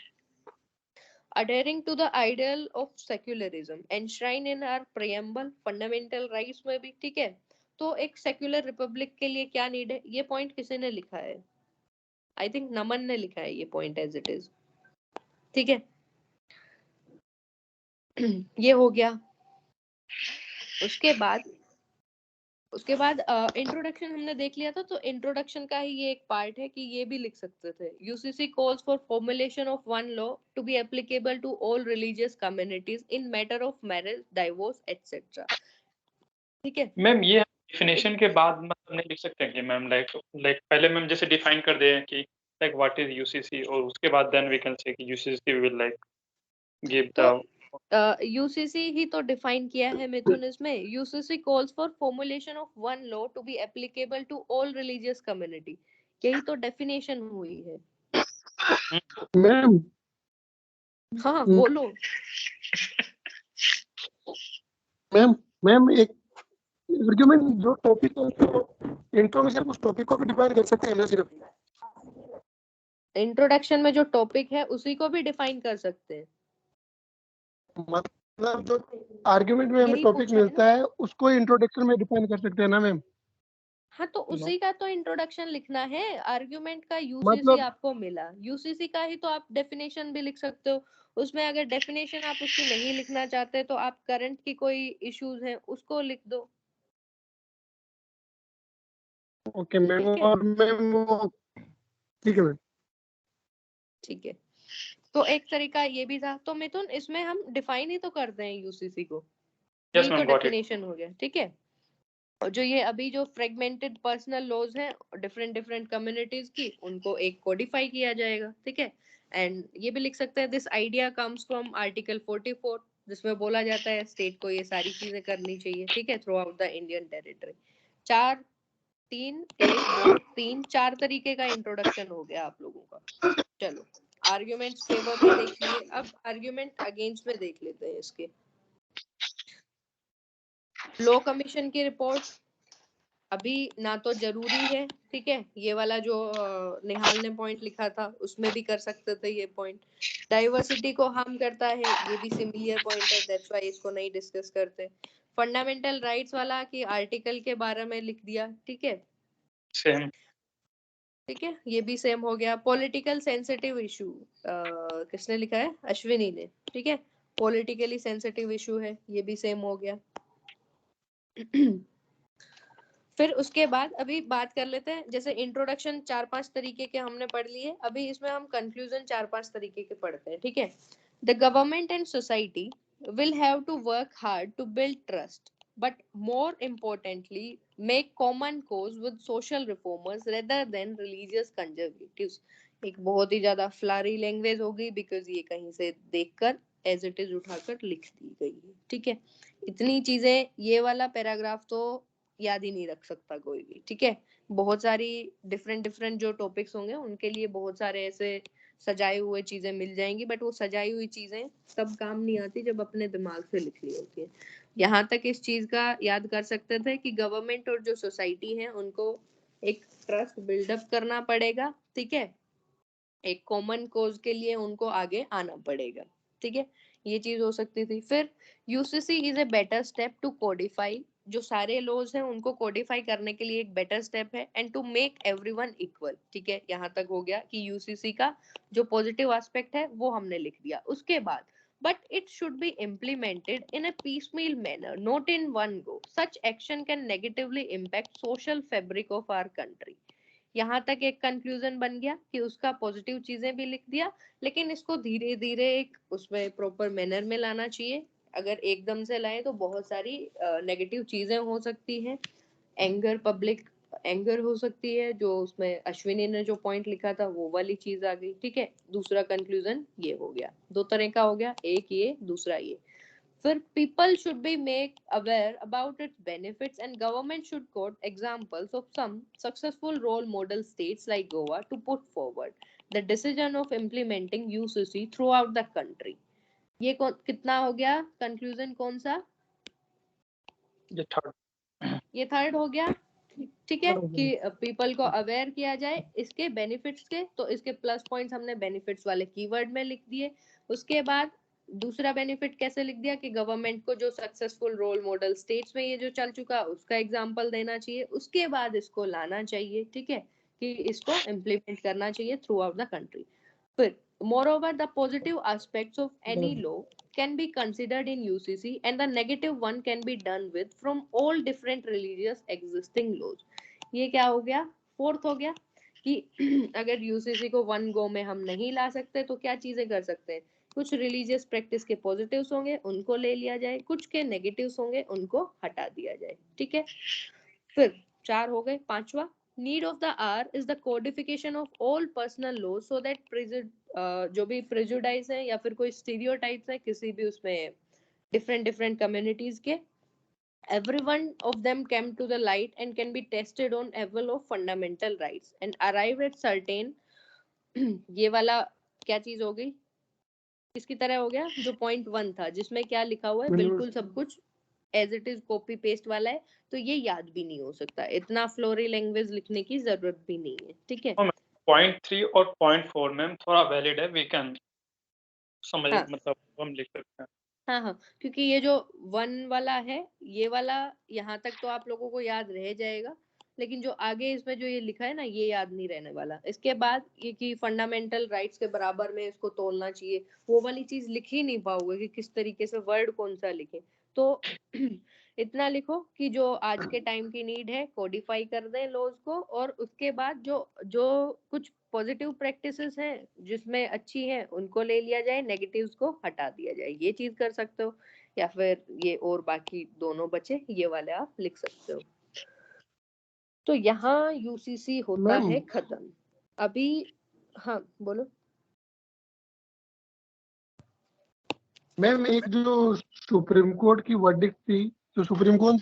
Adhering to the ideal of secularism enshrined in our preamble, fundamental rights में भी, ठीक है। तो एक सेक्युलर रिपब्लिक के लिए क्या नीड है, ये पॉइंट किसी ने लिखा है? आई थिंक नमन ने लिखा है ये पॉइंट एज इट इज, ठीक है। ये हो गया। उसके बाद इंट्रोडक्शन हमने देख लिया था, तो इंट्रोडक्शन का ही ये एक पार्ट है कि ये भी लिख सकते थे, UCC calls for formulation of one law to be applicable to all religious communities in matter of marriage, divorce etcetera, ठीक है। मैम ये डिफिनेशन के बाद मतलब नहीं लिख सकते हैं कि मैम लाइक पहले मैम जैसे डिफाइन कर दे कि लाइक व्हाट इज यूसीसी, और उसके बाद देन वी कैन से कि UCC will like give the UCC ही तो डिफाइन किया है मिथुन इसमें, UCC calls for formulation of one law to be applicable to all religious community, यही तो डेफिनेशन हुई है। मैम हाँ बोलो। मैम मैम एक आर्गुमेंट जो टॉपिक है उसको इंट्रोडक्शन उस टॉपिक को भी डिफाइन कर सकते हैं ना सिर्फ? इंट्रोडक्शन में जो टॉपिक है उसी को भी डिफाइन कर सकते हैं, मतलब जो आर्गुमेंट में हमें यही टॉपिक पूछा है मिलता है उसको इंट्रोडक्शन में डिफाइन कर सकते हैं ना मैम? हाँ, तो उसी का तो इंट्रोडक्शन लिखना है। आर्गुमेंट का यूसीसी मतलब आपको मिला, यूसीसी का ही तो आप डेफिनेशन भी लिख सकते हो। उसमें अगर डेफिनेशन आप उसकी नहीं लिखना चाहते तो आप करंट की कोई इश्यूज हैं उसको लिख दो, ओके मैम। ठीक है। और मैम वो ठीक है मैम। ठीक है, तो एक तरीका ये भी था। तो मिथुन इसमें हम डिफाइन ही तो करते हैं यूसीसी को, यस यही तो मैम गॉट इट। डेफिनेशन हो गया, ठीक है। और जो ये अभी जो फ्रेगमेंटेड पर्सनल लॉज हैं डिफरेंट डिफरेंट कम्युनिटीज की, उनको एक कोडिफाई किया जाएगा, ठीक है। एंड ये भी लिख सकते हैं this idea comes from article 44, जिसमें बोला जाता है स्टेट को ये सारी चीजें करनी चाहिए, ठीक है, through out the Indian territory. 4 3 1 2 3 4 तरीके का इंट्रोडक्शन हो गया आप लोगों का। चलो आर्ग्यूमेंट्स फेवर में देख लिए, अब आर्ग्यूमेंट अगेंस्ट में देख लेते हैं इसके। लॉ कमीशन की रिपोर्ट अभी ना तो जरूरी है, ठीक है, ये वाला जो निहाल ने पॉइंट लिखा था उसमें भी कर सकते थे ये पॉइंट। डाइवर्सिटी को हार्म करता है, ये भी सिमिलर पॉइंट है, दैट्स व्हाई इसको नहीं डिस्कस करते। फंडामेंटल राइट्स वाला कि आर्टिकल के बारे में लिख दिया, ठीक है, सेम। ठीक है, ये भी सेम हो गया। पॉलिटिकल सेंसिटिव इशू किसने लिखा है? अश्विनी ने, ठीक है, पॉलिटिकली सेंसिटिव इशू है, ये भी सेम हो गया। फिर उसके बाद अभी बात कर लेते हैं, जैसे इंट्रोडक्शन 4-5 तरीके के हमने पढ़ लिए, अभी इसमें हम कंक्लूजन 4-5 तरीके के पढ़ते हैं, ठीक है। The government and society will have to work hard to build trust, but more importantly make common cause with social reformers rather than religious conservatives। एक बहुत ही ज्यादा फ्लारी लैंग्वेज हो गई, बिकॉज ये कहीं से देखकर एज इट इज उठाकर लिख दी गई है, ठीक है। इतनी चीजें, ये वाला पैराग्राफ तो याद ही नहीं रख सकता कोई भी, ठीक है। बहुत सारी डिफरेंट डिफरेंट जो टॉपिक्स होंगे उनके लिए बहुत सारे ऐसे सजाए हुए चीजें मिल जाएंगी, बट वो सजाई हुई चीजें तब काम नहीं आती जब अपने दिमाग से लिख ली होती है। यहाँ तक इस चीज का याद कर सकते थे कि गवर्नमेंट और जो सोसाइटी है उनको एक ट्रस्ट बिल्डअप करना पड़ेगा, ठीक है, एक कॉमन कोज के लिए उनको आगे आना पड़ेगा, ठीक है, ये चीज हो सकती थी। फिर UCC is a better step to codify, जो सारे लॉज हैं उनको कोडिफाई करने के लिए एक बेटर स्टेप है, and to make everyone equal, ठीक है। यहाँ तक हो गया कि यूसीसी का जो पॉजिटिव एस्पेक्ट है वो हमने लिख दिया। उसके बाद but it should be implemented in a piecemeal manner, not in one go. Such action can negatively impact social fabric of our country. यहाँ तक एक कंक्लूजन बन गया कि उसका पॉजिटिव चीजें भी लिख दिया, लेकिन इसको धीरे धीरे एक उसमें प्रॉपर मैनर में लाना चाहिए। अगर एकदम से लाए तो बहुत सारी नेगेटिव चीजें हो सकती हैं, एंगर, पब्लिक एंगर हो सकती है, जो उसमें अश्विनी ने जो पॉइंट लिखा था वो वाली चीज आ गई, ठीक है। दूसरा कंक्लूजन ये हो गया, 2 तरह का हो गया, एक ये, दूसरा ये। फिर people should be made aware about its benefits and government should quote examples of some successful role model states like Goa to put forward the decision of implementing UCC throughout the country। ये कितना हो गया conclusion? कौन सा? ये third. ये third हो गया, ठीक है, कि पीपल को अवेयर किया जाए इसके बेनिफिट्स के, तो इसके प्लस पॉइंट्स हमने बेनिफिट्स वाले कीवर्ड में लिख दिए। उसके बाद दूसरा बेनिफिट कैसे लिख दिया कि गवर्नमेंट को जो सक्सेसफुल रोल मॉडल स्टेट्स में ये जो चल चुका उसका एग्जांपल देना चाहिए, उसके बाद इसको लाना चाहिए, ठीक है, कि इसको इम्प्लीमेंट करना चाहिए थ्रू आउट द कंट्री। फिर moreover the positive aspects of any law can be considered in UCC and the negative one can be done with from all different religious existing laws। ये क्या हो गया, fourth हो गया कि अगर UCC को वन गो में हम नहीं ला सकते तो क्या चीजें कर सकते हैं, कुछ रिलीजियस प्रैक्टिस के पॉजिटिव्स होंगे उनको ले लिया जाए, कुछ के नेगेटिव्स होंगे उनको हटा दिया जाए। ठीक है, फिर 4 हो गए। पांचवा, need of the hour is the codification of all personal law so that जो भी प्रेजुडाइज है या फिर कोई स्टीरियोटाइप्स है किसी भी उसमें different communities के, every one of them came to the light and can be tested on level of fundamental rights and arrive at certain ये वाला क्या चीज हो गई, किसकी तरह हो गया, जो पॉइंट 1 था जिसमें क्या लिखा हुआ है बिल्कुल सब कुछ as it is copy paste वाला है, तो ये याद भी नहीं हो सकता, इतना फ्लोरी लैंग्वेज लिखने की जरूरत भी नहीं है। ठीक है, पॉइंट 3 और पॉइंट 4 में थोड़ा वैलिड है, वी कैन समझ हाँ मतलब हम लिख सकते हैं। हाँ हाँ, क्योंकि ये जो 1 वाला है ये वाला यहाँ तक तो आप लोगों को याद रह जाएगा, लेकिन जो आगे इसमें जो ये लिखा है ना ये याद नहीं रहने वाला। इसके बाद ये कि फंडामेंटल राइट्स के बराबर में इसको तोलना चाहिए, वो वाली चीज लिख ही नहीं पाओगे कि किस तरीके से वर्ड कौन सा लिखे। तो इतना लिखो कि जो आज के टाइम की नीड है कोडिफाई कर दें लॉज को, और उसके बाद जो जो कुछ पॉजिटिव प्रैक्टिसेस हैं जिसमें अच्छी है उनको ले लिया जाए, नेगेटिव्स को हटा दिया जाए, ये चीज कर सकते हो। या फिर ये और बाकी दोनों बचे ये वाले आप लिख सकते हो। तो यहाँ यूसीसी होता है खत्म। अभी हाँ बोलो मैम। एक जो सुप्रीम कोर्ट की वर्डिक्ट थी, जो सुप्रीम कोर्ट